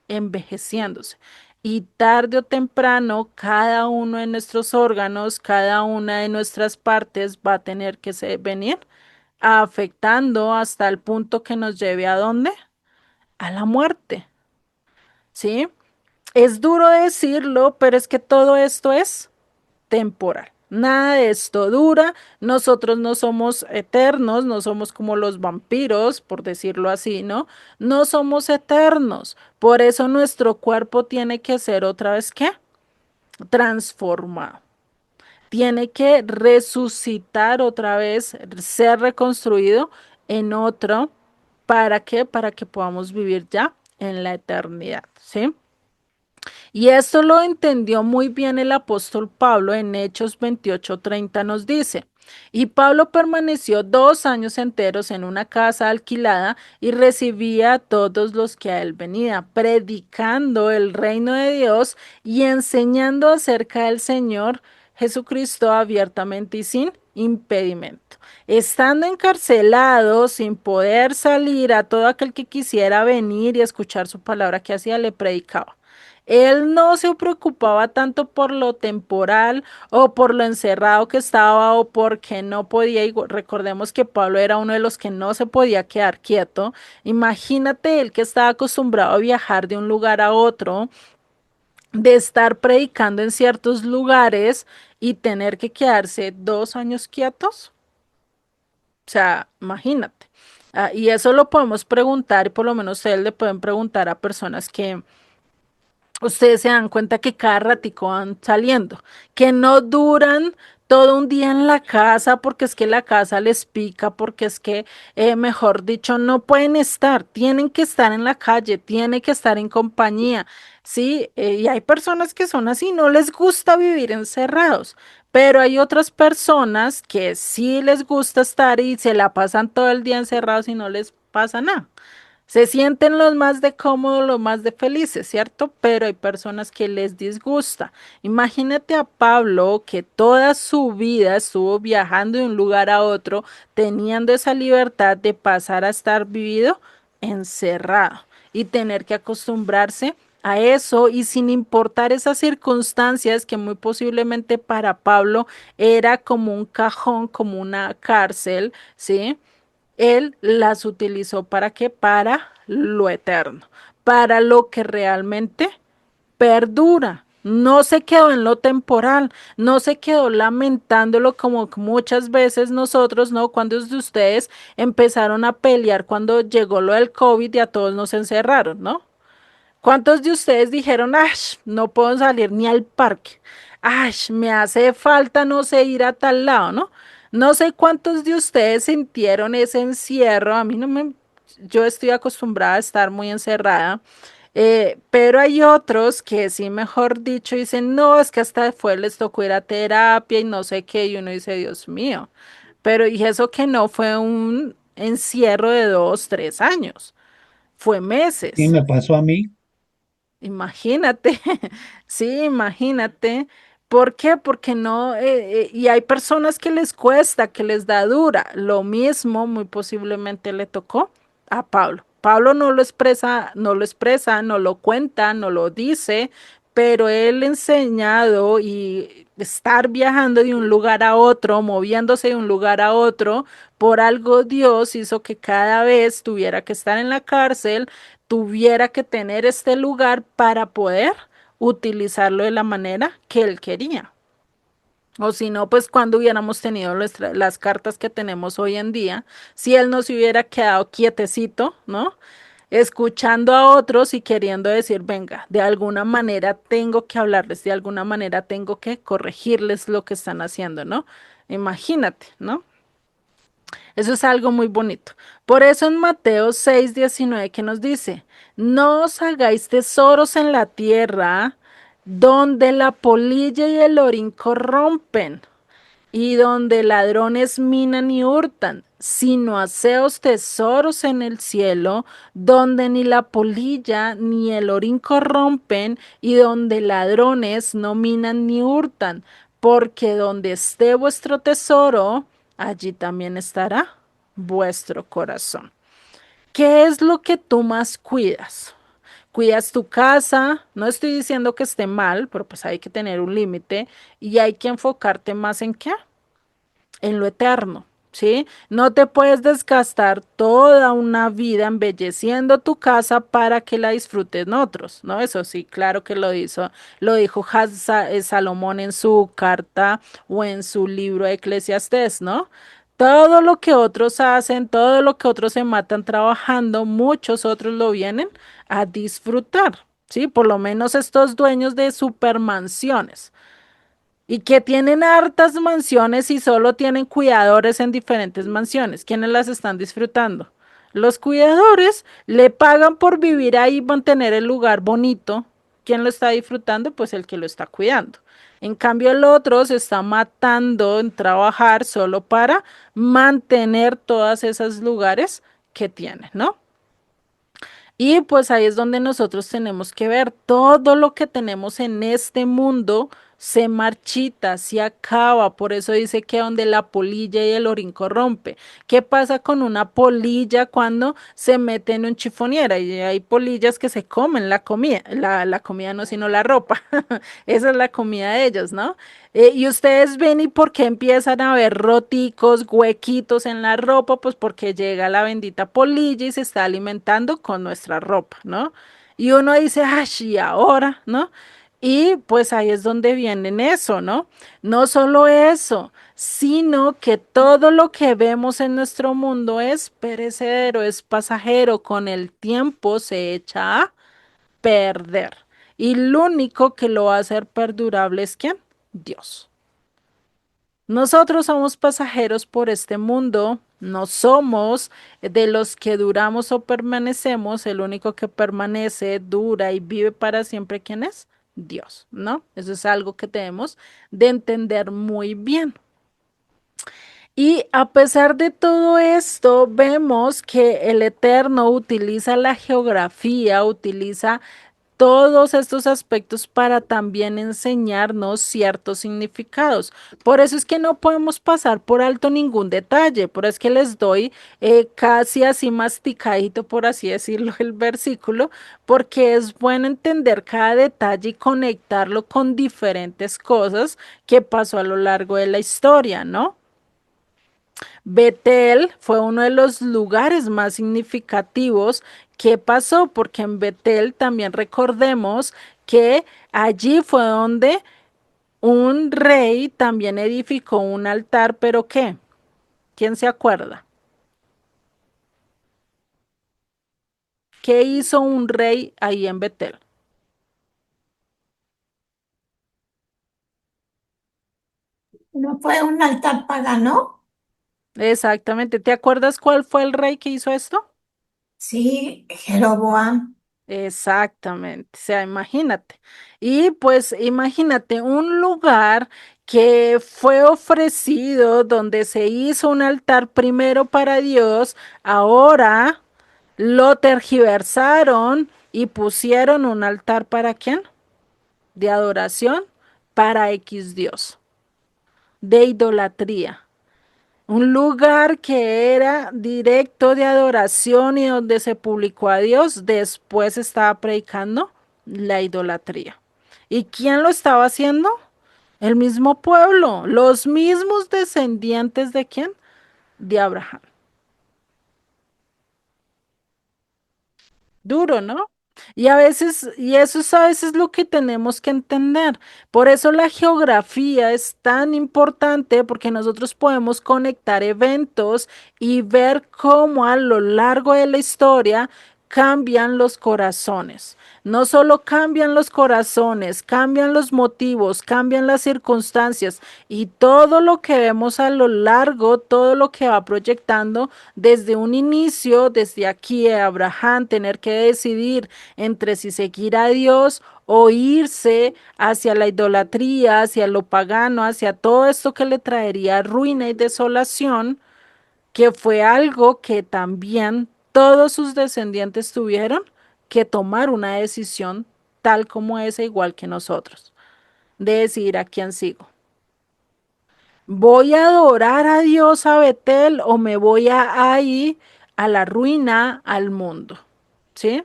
envejeciéndose. Y tarde o temprano, cada uno de nuestros órganos, cada una de nuestras partes va a tener que venir afectando hasta el punto que nos lleve ¿a dónde? A la muerte, ¿sí? Es duro decirlo, pero es que todo esto es temporal. Nada de esto dura. Nosotros no somos eternos, no somos como los vampiros, por decirlo así, ¿no? No somos eternos. Por eso nuestro cuerpo tiene que ser otra vez, ¿qué? Transformado. Tiene que resucitar otra vez, ser reconstruido en otro. ¿Para qué? Para que podamos vivir ya en la eternidad, ¿sí? Y esto lo entendió muy bien el apóstol Pablo en Hechos 28:30 nos dice, y Pablo permaneció 2 años enteros en una casa alquilada y recibía a todos los que a él venían, predicando el reino de Dios y enseñando acerca del Señor Jesucristo abiertamente y sin impedimento. Estando encarcelado, sin poder salir, a todo aquel que quisiera venir y escuchar su palabra que hacía, le predicaba. Él no se preocupaba tanto por lo temporal o por lo encerrado que estaba o porque no podía. Recordemos que Pablo era uno de los que no se podía quedar quieto. Imagínate él que estaba acostumbrado a viajar de un lugar a otro, de estar predicando en ciertos lugares y tener que quedarse 2 años quietos. O sea, imagínate. Y eso lo podemos preguntar y por lo menos ustedes le pueden preguntar a personas que ustedes se dan cuenta que cada ratico van saliendo, que no duran todo un día en la casa porque es que la casa les pica, porque es que, mejor dicho, no pueden estar, tienen que estar en la calle, tienen que estar en compañía, ¿sí? Y hay personas que son así, no les gusta vivir encerrados, pero hay otras personas que sí les gusta estar y se la pasan todo el día encerrados y no les pasa nada. Se sienten los más de cómodos, los más de felices, ¿cierto? Pero hay personas que les disgusta. Imagínate a Pablo que toda su vida estuvo viajando de un lugar a otro, teniendo esa libertad de pasar a estar vivido encerrado y tener que acostumbrarse a eso y sin importar esas circunstancias que muy posiblemente para Pablo era como un cajón, como una cárcel, ¿sí? Él las utilizó para qué? Para lo eterno, para lo que realmente perdura. No se quedó en lo temporal, no se quedó lamentándolo como muchas veces nosotros, ¿no? Cuando de ustedes empezaron a pelear cuando llegó lo del COVID y a todos nos encerraron, ¿no? ¿Cuántos de ustedes dijeron, ash, no puedo salir ni al parque? Ash, me hace falta, no sé, ir a tal lado, ¿no? No sé cuántos de ustedes sintieron ese encierro. A mí no me, yo estoy acostumbrada a estar muy encerrada, pero hay otros que sí, mejor dicho, dicen, no, es que hasta fue, les tocó ir a terapia y no sé qué, y uno dice, Dios mío, pero y eso que no fue un encierro de 2, 3 años, fue Sí, meses. me pasó a mí. Imagínate, sí, imagínate. ¿Por qué? Porque no, y hay personas que les cuesta, que les da dura. Lo mismo muy posiblemente le tocó a Pablo. Pablo no lo expresa, no lo cuenta, no lo dice, pero él enseñado y estar viajando de un lugar a otro, moviéndose de un lugar a otro, por algo Dios hizo que cada vez tuviera que estar en la cárcel, tuviera que tener este lugar para poder utilizarlo de la manera que él quería. O si no, pues cuando hubiéramos tenido las cartas que tenemos hoy en día, si él no se hubiera quedado quietecito, ¿no? Escuchando a otros y queriendo decir, venga, de alguna manera tengo que hablarles, de alguna manera tengo que corregirles lo que están haciendo, ¿no? Imagínate, ¿no? Eso es algo muy bonito. Por eso en Mateo 6:19 que nos dice, no os hagáis tesoros en la tierra donde la polilla y el orín corrompen y donde ladrones minan y hurtan, sino haceos tesoros en el cielo, donde ni la polilla ni el orín corrompen, y donde ladrones no minan ni hurtan, porque donde esté vuestro tesoro, allí también estará vuestro corazón. ¿Qué es lo que tú más cuidas? cuidas tu casa, no estoy diciendo que esté mal, pero pues hay que tener un límite y hay que enfocarte más en qué, en lo eterno, ¿sí? No te puedes desgastar toda una vida embelleciendo tu casa para que la disfruten otros, ¿no? Eso sí, claro que lo dijo Salomón en su carta o en su libro de Eclesiastés, ¿no? Todo lo que otros hacen, todo lo que otros se matan trabajando, muchos otros lo vienen a disfrutar, ¿sí? Por lo menos estos dueños de supermansiones y que tienen hartas mansiones y solo tienen cuidadores en diferentes mansiones. ¿Quiénes las están disfrutando? Los cuidadores le pagan por vivir ahí y mantener el lugar bonito. ¿Quién lo está disfrutando? Pues el que lo está cuidando. En cambio, el otro se está matando en trabajar solo para mantener todos esos lugares que tiene, ¿no? Y pues ahí es donde nosotros tenemos que ver todo lo que tenemos en este mundo se marchita, se acaba. Por eso dice que donde la polilla y el orín corrompe. ¿Qué pasa con una polilla cuando se mete en un chifoniera? Y hay polillas que se comen la comida, la comida no, sino la ropa. Esa es la comida de ellos, ¿no? Y ustedes ven y por qué empiezan a ver roticos, huequitos en la ropa, pues porque llega la bendita polilla y se está alimentando con nuestra ropa, ¿no? Y uno dice, ay, ¿y ahora, no? Y pues ahí es donde vienen eso, ¿no? No solo eso, sino que todo lo que vemos en nuestro mundo es perecedero, es pasajero, con el tiempo se echa a perder. Y lo único que lo va a hacer perdurable es ¿quién? Dios. Nosotros somos pasajeros por este mundo, no somos de los que duramos o permanecemos, el único que permanece, dura y vive para siempre, ¿quién es? Dios, ¿no? Eso es algo que tenemos de entender muy bien. Y a pesar de todo esto, vemos que el Eterno utiliza la geografía, utiliza todos estos aspectos para también enseñarnos ciertos significados. Por eso es que no podemos pasar por alto ningún detalle, por eso es que les doy casi así masticadito, por así decirlo, el versículo, porque es bueno entender cada detalle y conectarlo con diferentes cosas que pasó a lo largo de la historia, ¿no? Betel fue uno de los lugares más significativos que pasó, porque en Betel también recordemos que allí fue donde un rey también edificó un altar, pero ¿qué? ¿Quién se acuerda? ¿Qué hizo un rey ahí en Betel? ¿No fue un altar pagano? Exactamente. ¿Te acuerdas cuál fue el rey que hizo esto? Sí, Jeroboam. Exactamente, o sea, imagínate. Y pues imagínate un lugar que fue ofrecido donde se hizo un altar primero para Dios, ahora lo tergiversaron y pusieron un altar para quién? De adoración para X Dios, de idolatría. Un lugar que era directo de adoración y donde se publicó a Dios, después estaba predicando la idolatría. ¿Y quién lo estaba haciendo? El mismo pueblo, los mismos descendientes de quién? De Abraham. Duro, ¿no? Y a veces, y eso es a veces lo que tenemos que entender. Por eso la geografía es tan importante porque nosotros podemos conectar eventos y ver cómo a lo largo de la historia cambian los corazones. No solo cambian los corazones, cambian los motivos, cambian las circunstancias y todo lo que vemos a lo largo, todo lo que va proyectando desde un inicio, desde aquí Abraham, tener que decidir entre si seguir a Dios o irse hacia la idolatría, hacia lo pagano, hacia todo esto que le traería ruina y desolación, que fue algo que también todos sus descendientes tuvieron que tomar una decisión tal como esa, igual que nosotros, de decidir a quién sigo. ¿Voy a adorar a Dios a Betel o me voy a ir a la ruina, al mundo? ¿Sí?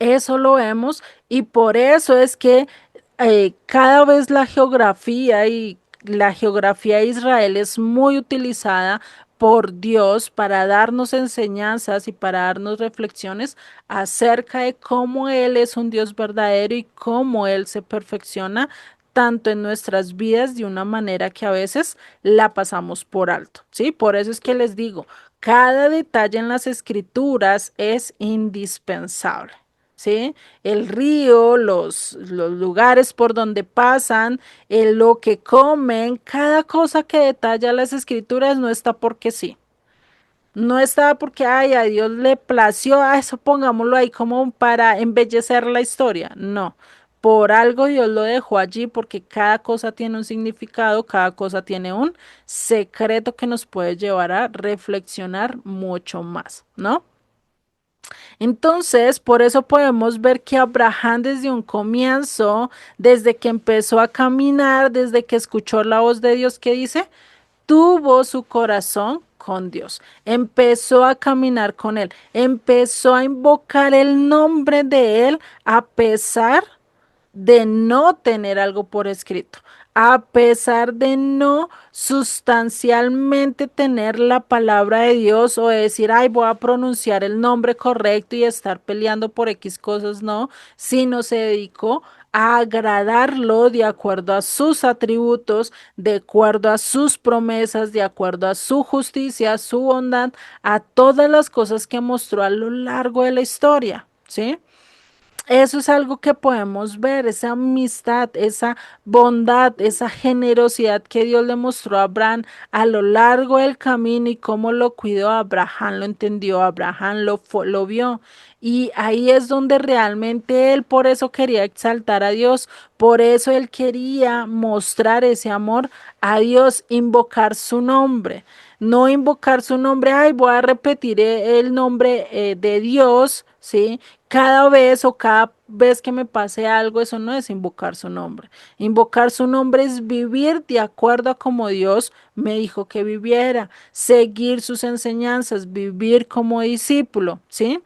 Eso lo vemos y por eso es que cada vez la geografía de Israel es muy utilizada por Dios para darnos enseñanzas y para darnos reflexiones acerca de cómo Él es un Dios verdadero y cómo Él se perfecciona tanto en nuestras vidas de una manera que a veces la pasamos por alto, ¿sí? Por eso es que les digo, cada detalle en las escrituras es indispensable. ¿Sí? El río, los lugares por donde pasan, lo que comen, cada cosa que detalla las escrituras no está porque sí. No está porque, ay, a Dios le plació, a eso pongámoslo ahí como para embellecer la historia. No, por algo Dios lo dejó allí porque cada cosa tiene un significado, cada cosa tiene un secreto que nos puede llevar a reflexionar mucho más, ¿no? Entonces, por eso podemos ver que Abraham desde un comienzo, desde que empezó a caminar, desde que escuchó la voz de Dios que dice, tuvo su corazón con Dios, empezó a caminar con Él, empezó a invocar el nombre de Él a pesar de no tener algo por escrito, a pesar de no sustancialmente tener la palabra de Dios o decir, ay, voy a pronunciar el nombre correcto y estar peleando por X cosas, no, sino se dedicó a agradarlo de acuerdo a sus atributos, de acuerdo a sus promesas, de acuerdo a su justicia, a su bondad, a todas las cosas que mostró a lo largo de la historia, ¿sí? Eso es algo que podemos ver, esa amistad, esa bondad, esa generosidad que Dios le mostró a Abraham a lo largo del camino y cómo lo cuidó. Abraham lo entendió, Abraham lo vio. Y ahí es donde realmente él por eso quería exaltar a Dios, por eso él quería mostrar ese amor a Dios, invocar su nombre. No invocar su nombre, ay, voy a repetir el nombre de Dios, ¿sí? Cada vez o cada vez que me pase algo, eso no es invocar su nombre. Invocar su nombre es vivir de acuerdo a como Dios me dijo que viviera, seguir sus enseñanzas, vivir como discípulo, ¿sí?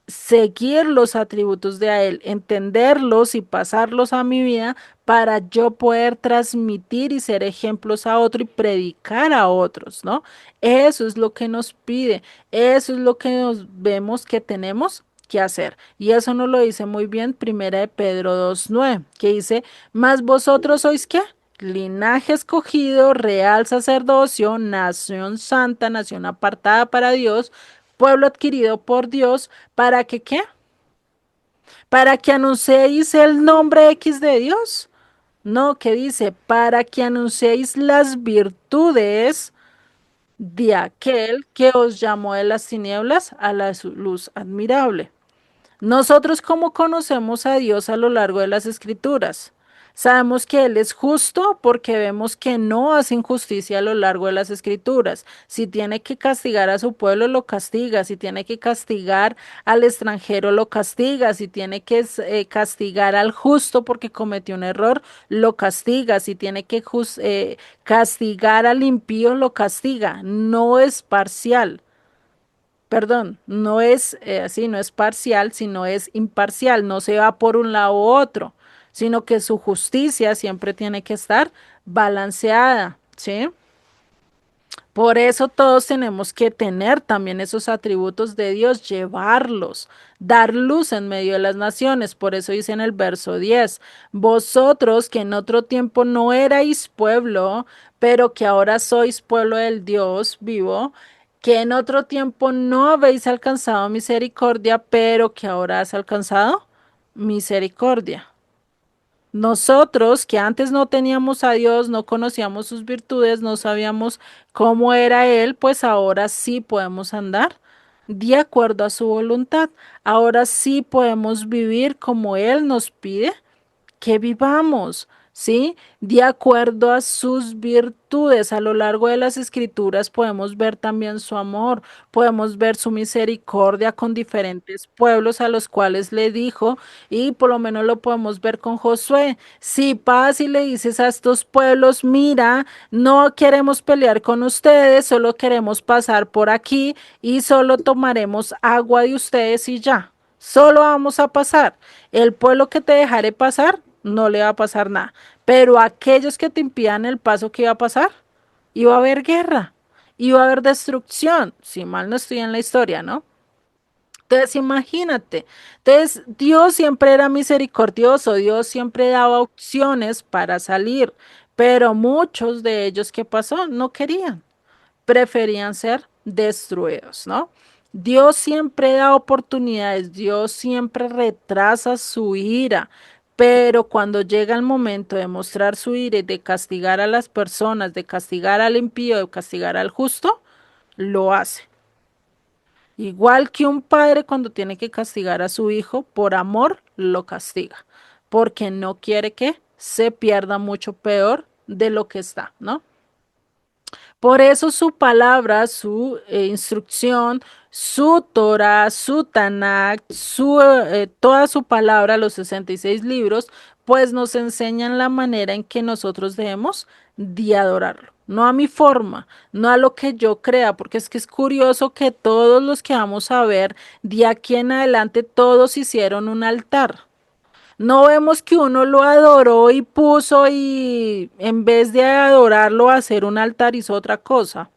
Seguir los atributos de a él, entenderlos y pasarlos a mi vida para yo poder transmitir y ser ejemplos a otro y predicar a otros, ¿no? Eso es lo que nos pide, eso es lo que nos vemos que tenemos que hacer. Y eso nos lo dice muy bien Primera de Pedro 2:9, que dice, ¿mas vosotros sois qué? Linaje escogido, real sacerdocio, nación santa, nación apartada para Dios, pueblo adquirido por Dios, ¿para que qué? Para que anunciéis el nombre X de Dios. No, que dice, para que anunciéis las virtudes de aquel que os llamó de las tinieblas a la luz admirable. Nosotros, ¿cómo conocemos a Dios a lo largo de las escrituras? Sabemos que Él es justo porque vemos que no hace injusticia a lo largo de las escrituras. Si tiene que castigar a su pueblo, lo castiga. Si tiene que castigar al extranjero, lo castiga. Si tiene que castigar al justo porque cometió un error, lo castiga. Si tiene que castigar al impío, lo castiga. No es parcial. Perdón, no es así, no es parcial, sino es imparcial, no se va por un lado u otro, sino que su justicia siempre tiene que estar balanceada, ¿sí? Por eso todos tenemos que tener también esos atributos de Dios, llevarlos, dar luz en medio de las naciones. Por eso dice en el verso 10, vosotros que en otro tiempo no erais pueblo, pero que ahora sois pueblo del Dios vivo, que en otro tiempo no habéis alcanzado misericordia, pero que ahora has alcanzado misericordia. Nosotros que antes no teníamos a Dios, no conocíamos sus virtudes, no sabíamos cómo era Él, pues ahora sí podemos andar de acuerdo a su voluntad. Ahora sí podemos vivir como Él nos pide que vivamos, ¿sí? De acuerdo a sus virtudes. A lo largo de las escrituras podemos ver también su amor, podemos ver su misericordia con diferentes pueblos a los cuales le dijo, y por lo menos lo podemos ver con Josué. Si paz y le dices a estos pueblos, mira, no queremos pelear con ustedes, solo queremos pasar por aquí y solo tomaremos agua de ustedes y ya. solo vamos a pasar. El pueblo que te dejaré pasar, no le va a pasar nada. Pero aquellos que te impidan el paso, ¿qué iba a pasar? Iba a haber guerra, iba a haber destrucción, si mal no estoy en la historia, ¿no? Entonces, imagínate. Entonces, Dios siempre era misericordioso, Dios siempre daba opciones para salir, pero muchos de ellos, ¿qué pasó? No querían, preferían ser destruidos, ¿no? Dios siempre da oportunidades, Dios siempre retrasa su ira, pero cuando llega el momento de mostrar su ira y de castigar a las personas, de castigar al impío, de castigar al justo, lo hace. Igual que un padre cuando tiene que castigar a su hijo, por amor lo castiga, porque no quiere que se pierda mucho peor de lo que está, ¿no? Por eso su palabra, su instrucción, su Torah, su Tanakh, toda su palabra, los 66 libros, pues nos enseñan la manera en que nosotros debemos de adorarlo. No a mi forma, no a lo que yo crea, porque es que es curioso que todos los que vamos a ver de aquí en adelante, todos hicieron un altar. No vemos que uno lo adoró y puso y en vez de adorarlo, hacer un altar hizo otra cosa.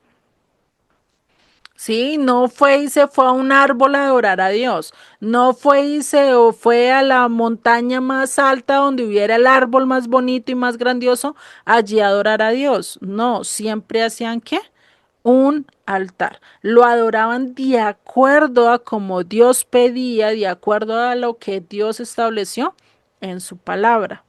Sí, no fue y se fue a un árbol a adorar a Dios. No fue y se o fue a la montaña más alta donde hubiera el árbol más bonito y más grandioso allí a adorar a Dios. No, siempre hacían ¿qué? Un altar. Lo adoraban de acuerdo a como Dios pedía, de acuerdo a lo que Dios estableció en su palabra.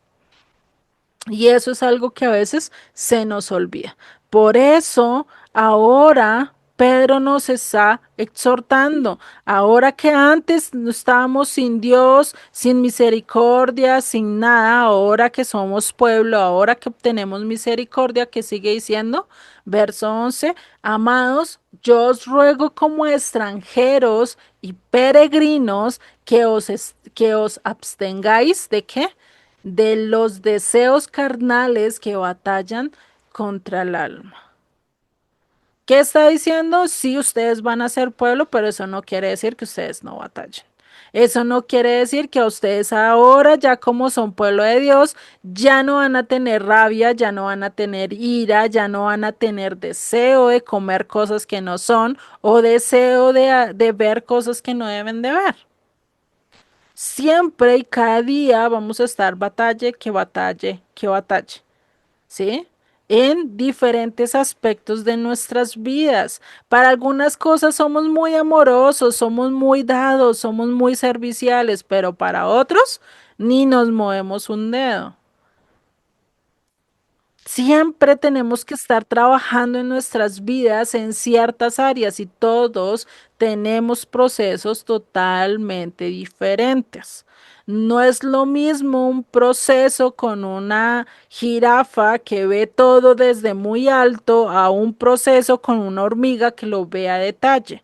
Y eso es algo que a veces se nos olvida. Por eso ahora Pedro nos está exhortando. Ahora que antes no estábamos sin Dios, sin misericordia, sin nada, ahora que somos pueblo, ahora que obtenemos misericordia, que sigue diciendo, verso 11, amados, yo os ruego como extranjeros y peregrinos que os abstengáis de qué? De los deseos carnales que batallan contra el alma. ¿Qué está diciendo? Sí, ustedes van a ser pueblo, pero eso no quiere decir que ustedes no batallen. Eso no quiere decir que a ustedes ahora, ya como son pueblo de Dios, ya no van a tener rabia, ya no van a tener ira, ya no van a tener deseo de comer cosas que no son o deseo de ver cosas que no deben de ver. Siempre y cada día vamos a estar que batalle, ¿sí? En diferentes aspectos de nuestras vidas. Para algunas cosas somos muy amorosos, somos muy dados, somos muy serviciales, pero para otros ni nos movemos un dedo. Siempre tenemos que estar trabajando en nuestras vidas en ciertas áreas y todos tenemos procesos totalmente diferentes. No es lo mismo un proceso con una jirafa que ve todo desde muy alto a un proceso con una hormiga que lo ve a detalle.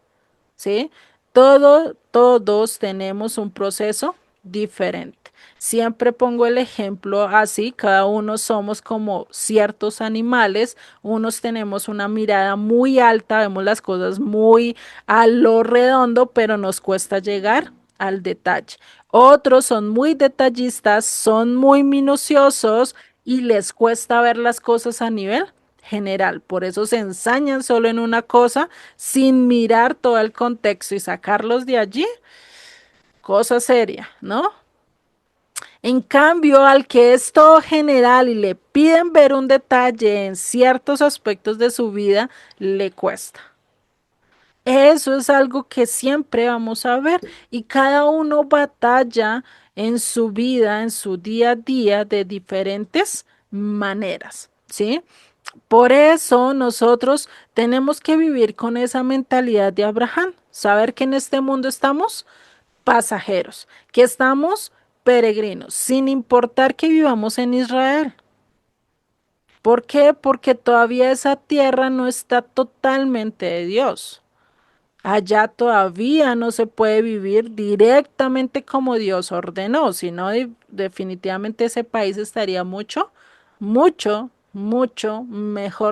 ¿Sí? Todos tenemos un proceso diferente. Siempre pongo el ejemplo así, cada uno somos como ciertos animales, unos tenemos una mirada muy alta, vemos las cosas muy a lo redondo, pero nos cuesta llegar al detalle. Otros son muy detallistas, son muy minuciosos y les cuesta ver las cosas a nivel general. Por eso se ensañan solo en una cosa sin mirar todo el contexto y sacarlos de allí, cosa seria, ¿no? En cambio, al que es todo general y le piden ver un detalle en ciertos aspectos de su vida, le cuesta. Eso es algo que siempre vamos a ver y cada uno batalla en su vida, en su día a día de diferentes maneras, ¿sí? Por eso nosotros tenemos que vivir con esa mentalidad de Abraham, saber que en este mundo estamos pasajeros, que estamos peregrinos, sin importar que vivamos en Israel. ¿Por qué? Porque todavía esa tierra no está totalmente de Dios. Allá todavía no se puede vivir directamente como Dios ordenó, sino definitivamente ese país estaría mucho mejor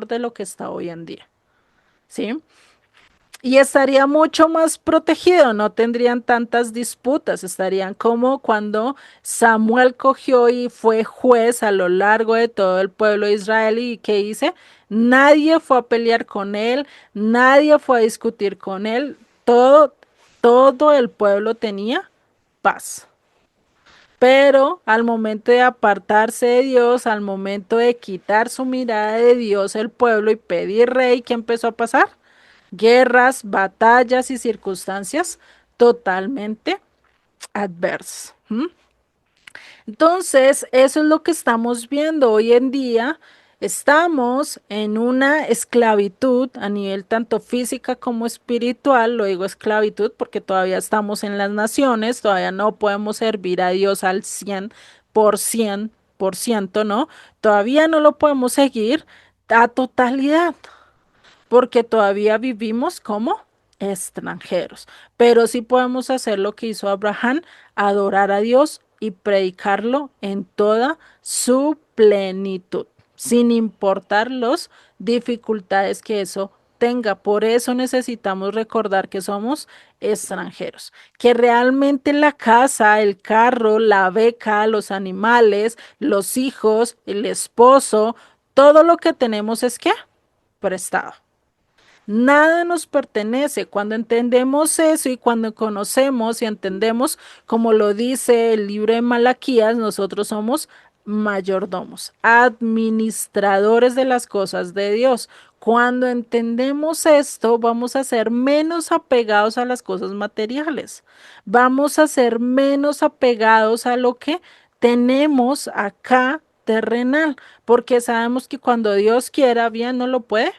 de lo que está hoy en día. ¿Sí? y estaría mucho más protegido, no tendrían tantas disputas, estarían como cuando Samuel cogió y fue juez a lo largo de todo el pueblo de Israel y ¿qué hice? Nadie fue a pelear con él, nadie fue a discutir con él, todo el pueblo tenía paz. Pero al momento de apartarse de Dios, al momento de quitar su mirada de Dios el pueblo y pedir rey, ¿qué empezó a pasar? Guerras, batallas y circunstancias totalmente adversas. ¿M? Entonces, eso es lo que estamos viendo hoy en día. Estamos en una esclavitud a nivel tanto física como espiritual. Lo digo esclavitud porque todavía estamos en las naciones, todavía no podemos servir a Dios al 100%, ¿no? Todavía no lo podemos seguir a totalidad porque todavía vivimos como extranjeros, pero sí podemos hacer lo que hizo Abraham, adorar a Dios y predicarlo en toda su plenitud, sin importar las dificultades que eso tenga. Por eso necesitamos recordar que somos extranjeros, que realmente la casa, el carro, la beca, los animales, los hijos, el esposo, todo lo que tenemos es que prestado. Nada nos pertenece. Cuando entendemos eso y cuando conocemos y entendemos, como lo dice el libro de Malaquías, nosotros somos mayordomos, administradores de las cosas de Dios. Cuando entendemos esto, vamos a ser menos apegados a las cosas materiales. Vamos a ser menos apegados a lo que tenemos acá terrenal, porque sabemos que cuando Dios quiera bien no lo puede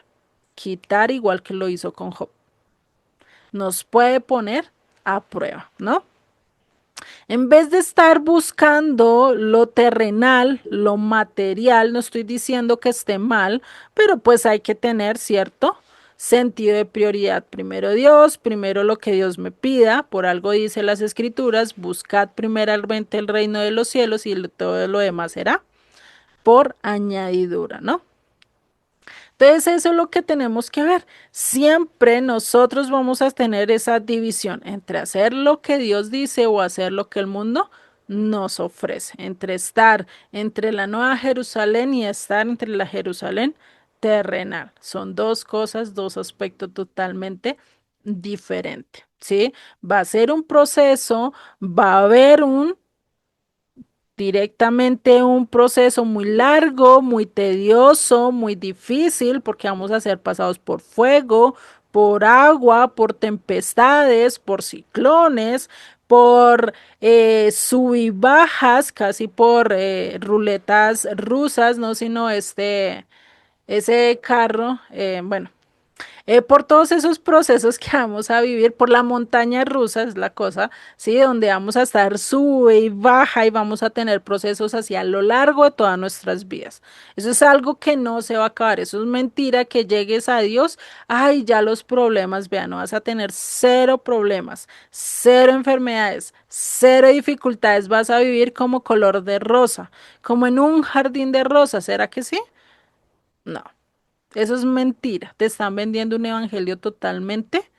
quitar igual que lo hizo con Job. Nos puede poner a prueba, ¿no? En vez de estar buscando lo terrenal, lo material, no estoy diciendo que esté mal, pero pues hay que tener cierto sentido de prioridad. Primero Dios, primero lo que Dios me pida, por algo dice las escrituras, buscad primeramente el reino de los cielos y todo lo demás será por añadidura, ¿no? Entonces eso es lo que tenemos que ver. Siempre nosotros vamos a tener esa división entre hacer lo que Dios dice o hacer lo que el mundo nos ofrece, entre estar entre la Nueva Jerusalén y estar entre la Jerusalén terrenal. Son dos cosas, dos aspectos totalmente diferentes, ¿sí? Va a ser un proceso, va a haber directamente un proceso muy largo, muy tedioso, muy difícil, porque vamos a ser pasados por fuego, por agua, por tempestades, por ciclones, por sub y bajas, casi por ruletas rusas, no sino ese carro, bueno, por todos esos procesos que vamos a vivir, por la montaña rusa es la cosa, ¿sí? Donde vamos a estar sube y baja y vamos a tener procesos así a lo largo de todas nuestras vidas. Eso es algo que no se va a acabar, eso es mentira que llegues a Dios, ay, ya los problemas, vean, no vas a tener cero problemas, cero enfermedades, cero dificultades, vas a vivir como color de rosa, como en un jardín de rosas, ¿será que sí? No. Eso es mentira. Te están vendiendo un evangelio totalmente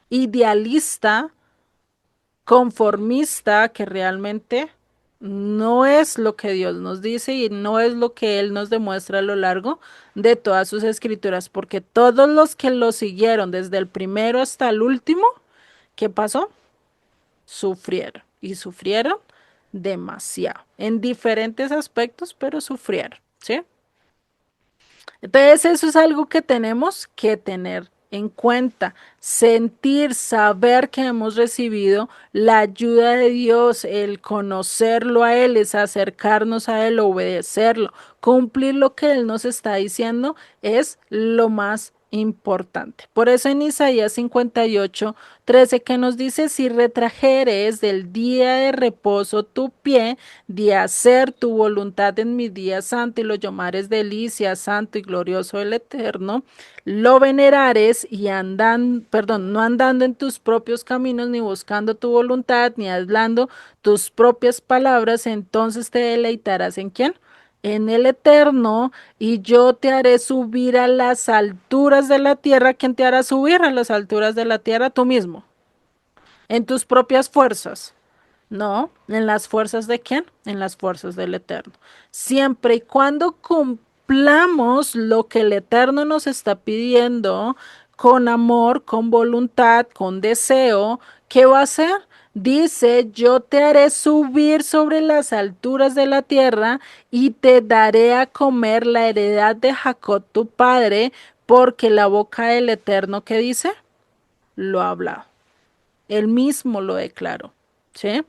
idealista, conformista, que realmente no es lo que Dios nos dice y no es lo que Él nos demuestra a lo largo de todas sus escrituras, porque todos los que lo siguieron desde el primero hasta el último, ¿qué pasó? Sufrieron y sufrieron demasiado, en diferentes aspectos, pero sufrieron, ¿sí? Entonces eso es algo que tenemos que tener en cuenta, sentir, saber que hemos recibido la ayuda de Dios, el conocerlo a Él, es acercarnos a Él, obedecerlo, cumplir lo que Él nos está diciendo es lo más importante. Por eso en Isaías 58:13 que nos dice, si retrajeres del día de reposo tu pie, de hacer tu voluntad en mi día santo y lo llamares delicia, santo y glorioso el Eterno, lo venerares y no andando en tus propios caminos, ni buscando tu voluntad, ni hablando tus propias palabras, entonces te deleitarás en quién? en el eterno, y yo te haré subir a las alturas de la tierra. ¿Quién te hará subir a las alturas de la tierra? Tú mismo, en tus propias fuerzas. No, ¿en las fuerzas de quién? En las fuerzas del Eterno. Siempre y cuando cumplamos lo que el Eterno nos está pidiendo con amor, con voluntad, con deseo, ¿qué va a hacer? Dice, yo te haré subir sobre las alturas de la tierra y te daré a comer la heredad de Jacob tu padre, porque la boca del Eterno, ¿qué dice? Lo ha hablado. Él mismo lo declaró. ¿Sí?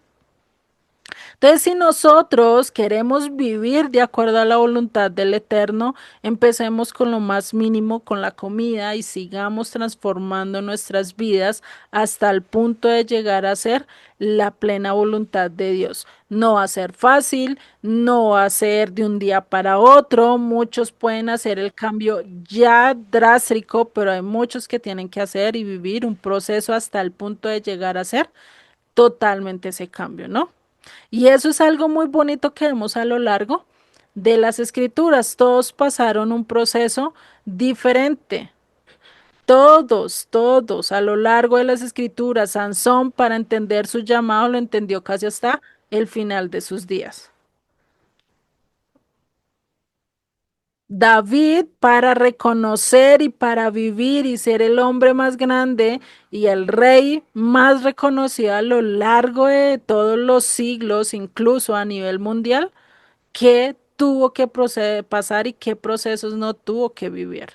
Entonces, si nosotros queremos vivir de acuerdo a la voluntad del Eterno, empecemos con lo más mínimo, con la comida, y sigamos transformando nuestras vidas hasta el punto de llegar a ser la plena voluntad de Dios. No va a ser fácil, no va a ser de un día para otro. Muchos pueden hacer el cambio ya drástico, pero hay muchos que tienen que hacer y vivir un proceso hasta el punto de llegar a ser totalmente ese cambio, ¿no? Y eso es algo muy bonito que vemos a lo largo de las escrituras. Todos pasaron un proceso diferente. Todos a lo largo de las escrituras. Sansón, para entender su llamado, lo entendió casi hasta el final de sus días. David, para reconocer y para vivir y ser el hombre más grande y el rey más reconocido a lo largo de todos los siglos, incluso a nivel mundial, qué tuvo que pasar y qué procesos no tuvo que vivir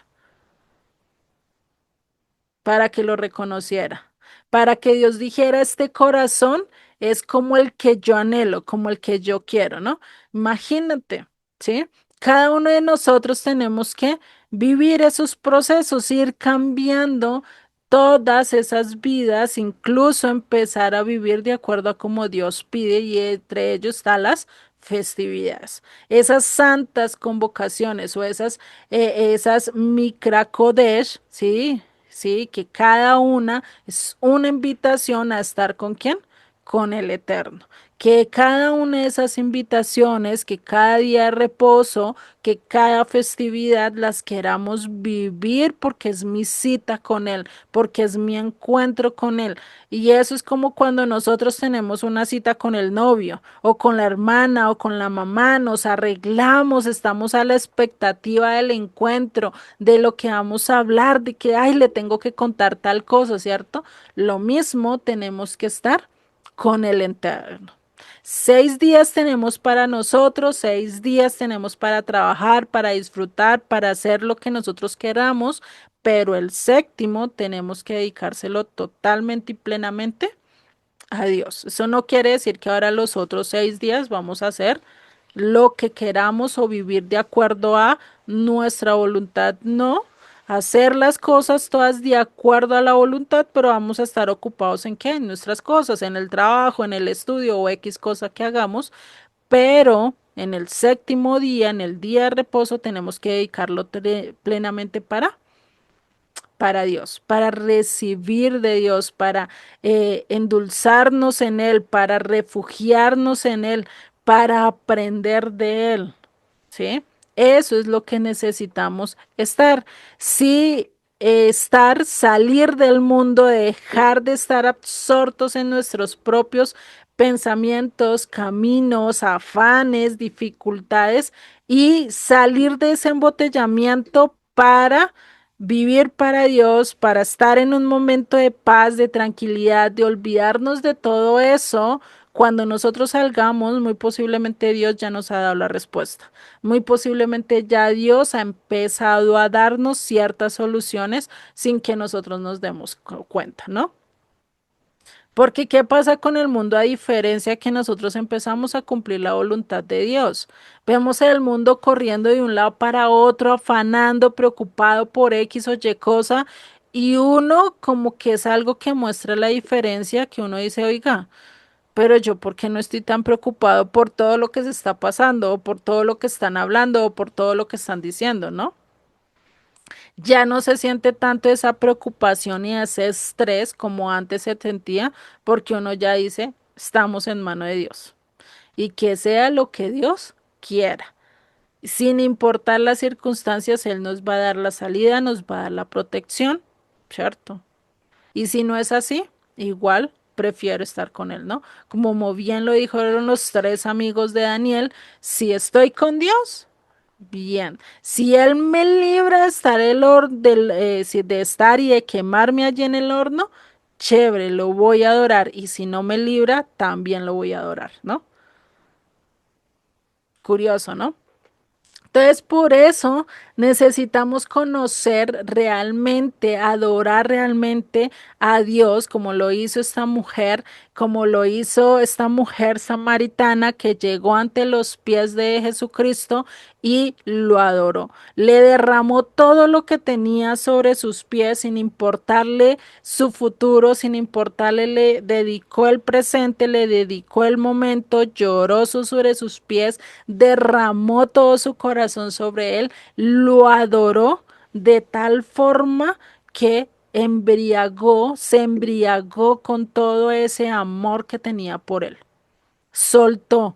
para que lo reconociera, para que Dios dijera, este corazón es como el que yo anhelo, como el que yo quiero, ¿no? Imagínate, ¿sí? Cada uno de nosotros tenemos que vivir esos procesos, ir cambiando todas esas vidas, incluso empezar a vivir de acuerdo a como Dios pide, y entre ellos están las festividades, esas santas convocaciones o esas Mikra Kodesh, ¿sí? Sí, que cada una es una invitación a estar ¿con quién? Con el Eterno. Que cada una de esas invitaciones, que cada día de reposo, que cada festividad las queramos vivir porque es mi cita con Él, porque es mi encuentro con Él. Y eso es como cuando nosotros tenemos una cita con el novio o con la hermana o con la mamá, nos arreglamos, estamos a la expectativa del encuentro, de lo que vamos a hablar, de que, ay, le tengo que contar tal cosa, ¿cierto? Lo mismo tenemos que estar con el Eterno. 6 días tenemos para nosotros, 6 días tenemos para trabajar, para disfrutar, para hacer lo que nosotros queramos, pero el séptimo tenemos que dedicárselo totalmente y plenamente a Dios. Eso no quiere decir que ahora los otros 6 días vamos a hacer lo que queramos o vivir de acuerdo a nuestra voluntad, no. Hacer las cosas todas de acuerdo a la voluntad, pero vamos a estar ocupados en qué, en nuestras cosas, en el trabajo, en el estudio o X cosa que hagamos, pero en el séptimo día, en el día de reposo, tenemos que dedicarlo plenamente para Dios, para recibir de Dios, para endulzarnos en Él, para refugiarnos en Él, para aprender de Él. ¿Sí? Eso es lo que necesitamos estar. Sí, estar, salir del mundo, dejar de estar absortos en nuestros propios pensamientos, caminos, afanes, dificultades, y salir de ese embotellamiento para vivir para Dios, para estar en un momento de paz, de tranquilidad, de olvidarnos de todo eso. Cuando nosotros salgamos, muy posiblemente Dios ya nos ha dado la respuesta. Muy posiblemente ya Dios ha empezado a darnos ciertas soluciones sin que nosotros nos demos cuenta, ¿no? Porque ¿qué pasa con el mundo a diferencia que nosotros empezamos a cumplir la voluntad de Dios? Vemos el mundo corriendo de un lado para otro, afanando, preocupado por X o Y cosa, y uno como que es algo que muestra la diferencia, que uno dice, oiga, pero yo, ¿por qué no estoy tan preocupado por todo lo que se está pasando, o por todo lo que están hablando, o por todo lo que están diciendo, ¿no? Ya no se siente tanto esa preocupación y ese estrés como antes se sentía, porque uno ya dice, estamos en mano de Dios y que sea lo que Dios quiera. Sin importar las circunstancias, Él nos va a dar la salida, nos va a dar la protección, ¿cierto? Y si no es así, igual prefiero estar con Él, ¿no? Como bien lo dijeron los tres amigos de Daniel, si estoy con Dios, bien. Si Él me libra de estar de estar y de quemarme allí en el horno, chévere, lo voy a adorar. Y si no me libra, también lo voy a adorar, ¿no? Curioso, ¿no? Entonces, por eso necesitamos conocer realmente, adorar realmente a Dios, como lo hizo esta mujer, como lo hizo esta mujer samaritana que llegó ante los pies de Jesucristo y lo adoró. Le derramó todo lo que tenía sobre sus pies sin importarle su futuro, sin importarle, le dedicó el presente, le dedicó el momento, lloró sobre sus pies, derramó todo su corazón sobre él, lo adoró de tal forma que se embriagó con todo ese amor que tenía por él. Soltó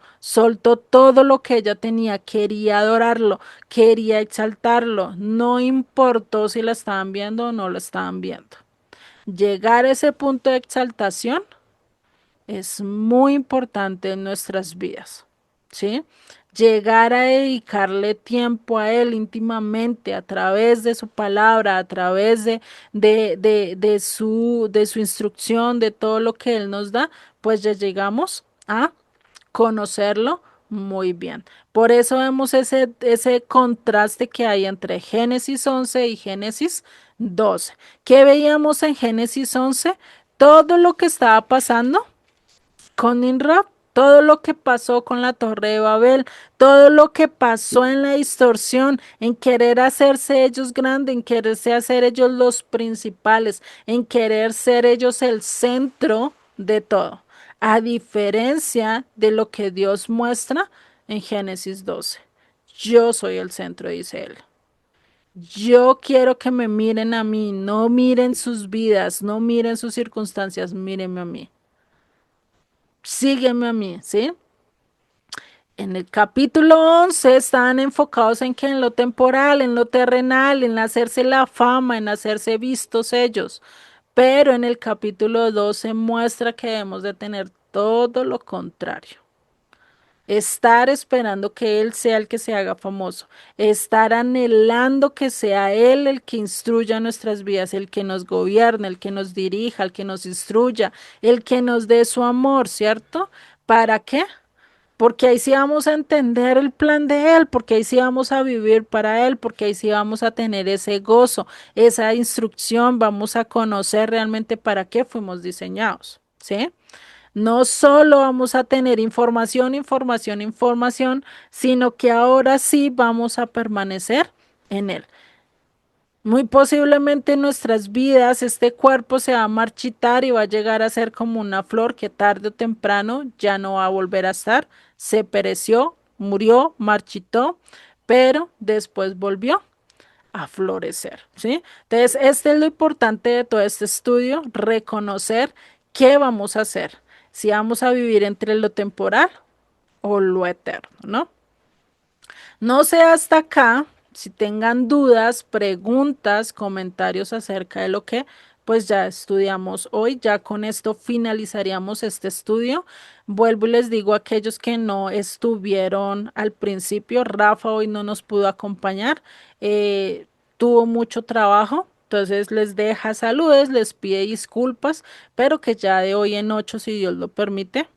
todo lo que ella tenía, quería adorarlo, quería exaltarlo, no importó si la estaban viendo o no la estaban viendo. Llegar a ese punto de exaltación es muy importante en nuestras vidas, ¿sí? Llegar a dedicarle tiempo a Él íntimamente a través de su palabra, a través de su instrucción, de todo lo que Él nos da, pues ya llegamos a conocerlo muy bien. Por eso vemos ese contraste que hay entre Génesis 11 y Génesis 12. ¿Qué veíamos en Génesis 11? Todo lo que estaba pasando con Nimrod, todo lo que pasó con la Torre de Babel, todo lo que pasó en la distorsión, en querer hacerse ellos grandes, en quererse hacer ellos los principales, en querer ser ellos el centro de todo, a diferencia de lo que Dios muestra en Génesis 12. Yo soy el centro, dice él. Yo quiero que me miren a mí, no miren sus vidas, no miren sus circunstancias, mírenme a mí. Sígueme a mí, ¿sí? En el capítulo 11 están enfocados en que en lo temporal, en lo terrenal, en hacerse la fama, en hacerse vistos ellos. Pero en el capítulo 12 muestra que debemos de tener todo lo contrario. Estar esperando que Él sea el que se haga famoso. Estar anhelando que sea Él el que instruya nuestras vidas, el que nos gobierne, el que nos dirija, el que nos instruya, el que nos dé su amor, ¿cierto? ¿Para qué? Porque ahí sí vamos a entender el plan de Él, porque ahí sí vamos a vivir para Él, porque ahí sí vamos a tener ese gozo, esa instrucción, vamos a conocer realmente para qué fuimos diseñados, ¿sí? No solo vamos a tener información, sino que ahora sí vamos a permanecer en Él. Muy posiblemente en nuestras vidas este cuerpo se va a marchitar y va a llegar a ser como una flor que tarde o temprano ya no va a volver a estar. Se pereció, murió, marchitó, pero después volvió a florecer, ¿sí? Entonces, este es lo importante de todo este estudio, reconocer qué vamos a hacer, si vamos a vivir entre lo temporal o lo eterno, ¿no? No sé hasta acá si tengan dudas, preguntas, comentarios acerca de lo que pues ya estudiamos hoy. Ya con esto finalizaríamos este estudio. Vuelvo y les digo a aquellos que no estuvieron al principio, Rafa hoy no nos pudo acompañar, tuvo mucho trabajo. Entonces les deja saludes, les pide disculpas, pero que ya de hoy en 8, si Dios lo permite,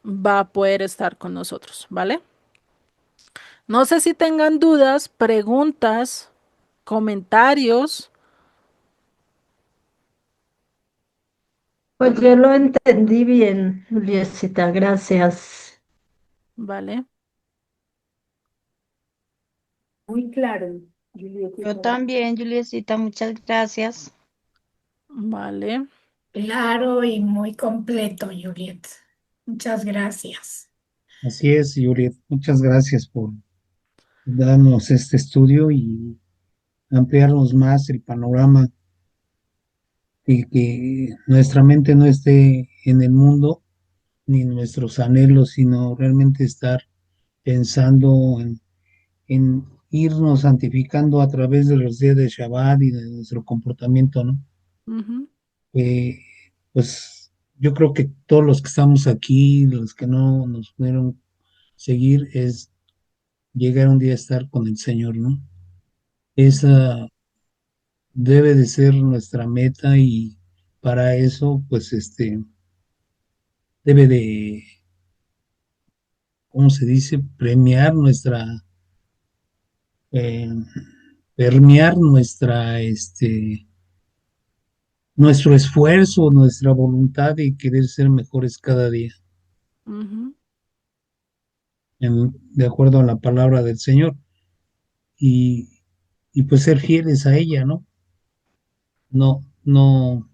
va a poder estar con nosotros, ¿vale? No sé si tengan dudas, preguntas, comentarios, Pues yo lo entendí bien, Juliecita, gracias. ¿vale? Muy claro, Yo Julietita. también, Juliecita, muchas gracias. Vale. Claro y muy completo, Juliet. Muchas gracias. Así es, Juliet. Muchas gracias por darnos este estudio y ampliarnos más el panorama y que nuestra mente no esté en el mundo ni en nuestros anhelos, sino realmente estar pensando en irnos santificando a través de los días de Shabbat y de nuestro comportamiento, ¿no? Ujú, Eh, pues yo creo que todos los que estamos aquí, los que no nos pudieron seguir, es llegar un día a estar con el Señor, ¿no? Esa debe de ser nuestra meta y para eso, pues, debe de, ¿cómo se dice? Premiar eh, permear nuestro esfuerzo, nuestra voluntad de querer ser mejores cada día, ujú. de acuerdo a la palabra del Señor, y, y pues ser fieles a ella, ¿no? No, no,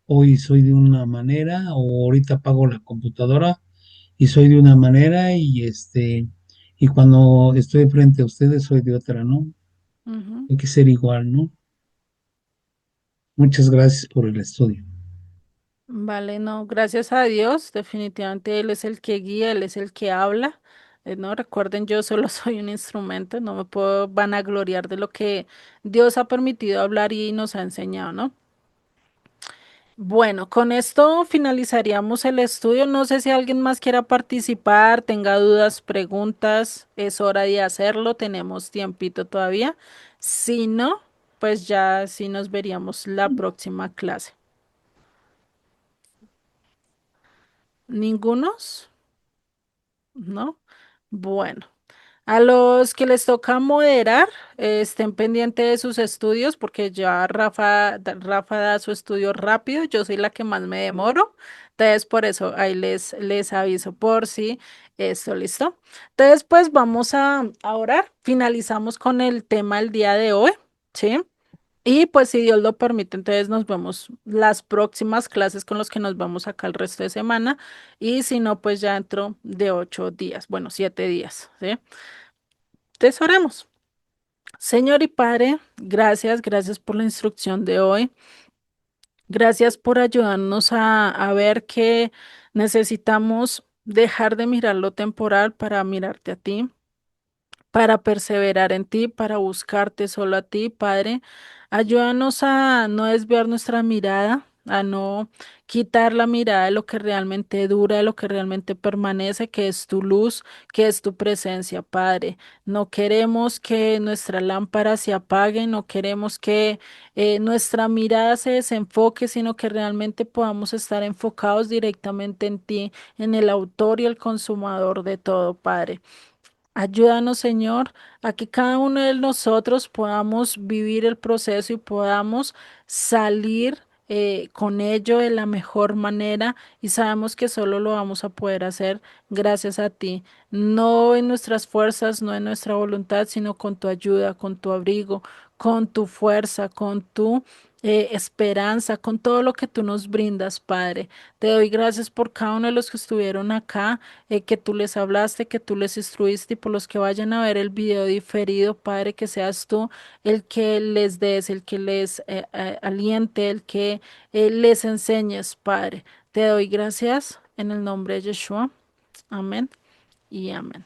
hoy soy de una manera, o ahorita apago la computadora y soy de una manera, y cuando estoy frente a ustedes soy de otra, ¿no? Ujú. Hay que ser igual, ¿no? Muchas gracias por el estudio. Vale, no, gracias a Dios, definitivamente Él es el que guía, Él es el que habla. No, recuerden, yo solo soy un instrumento, no me puedo vanagloriar de lo que Dios ha permitido hablar y nos ha enseñado, ¿no? Bueno, con esto finalizaríamos el estudio. No sé si alguien más quiera participar, tenga dudas, preguntas, es hora de hacerlo, tenemos tiempito todavía. Si no, pues ya sí nos veríamos la próxima clase. ¿Ningunos? ¿No? Bueno, a los que les toca moderar, estén pendientes de sus estudios porque ya Rafa da su estudio rápido, yo soy la que más me demoro, entonces por eso ahí les aviso por si esto listo. Entonces pues vamos a orar, finalizamos con el tema del día de hoy, ¿sí? Y pues si Dios lo permite, entonces nos vemos las próximas clases con los que nos vamos acá el resto de semana. Y si no, pues ya dentro de 8 días, bueno, 7 días, ¿sí? Entonces oremos. Señor y Padre, gracias, gracias por la instrucción de hoy. Gracias por ayudarnos a ver que necesitamos dejar de mirar lo temporal para mirarte a ti, para perseverar en ti, para buscarte solo a ti, Padre. Ayúdanos a no desviar nuestra mirada, a no quitar la mirada de lo que realmente dura, de lo que realmente permanece, que es tu luz, que es tu presencia, Padre. No queremos que nuestra lámpara se apague, no queremos que nuestra mirada se desenfoque, sino que realmente podamos estar enfocados directamente en ti, en el autor y el consumador de todo, Padre. Ayúdanos, Señor, a que cada uno de nosotros podamos vivir el proceso y podamos salir con ello de la mejor manera y sabemos que solo lo vamos a poder hacer gracias a ti, no en nuestras fuerzas, no en nuestra voluntad, sino con tu ayuda, con tu abrigo, con tu fuerza, con tu esperanza, con todo lo que tú nos brindas, Padre. Te doy gracias por cada uno de los que estuvieron acá, que tú les hablaste, que tú les instruiste y por los que vayan a ver el video diferido, Padre, que seas tú el que les des, el que les aliente, el que les enseñes, Padre. Te doy gracias en el nombre de Yeshua. Amén y amén.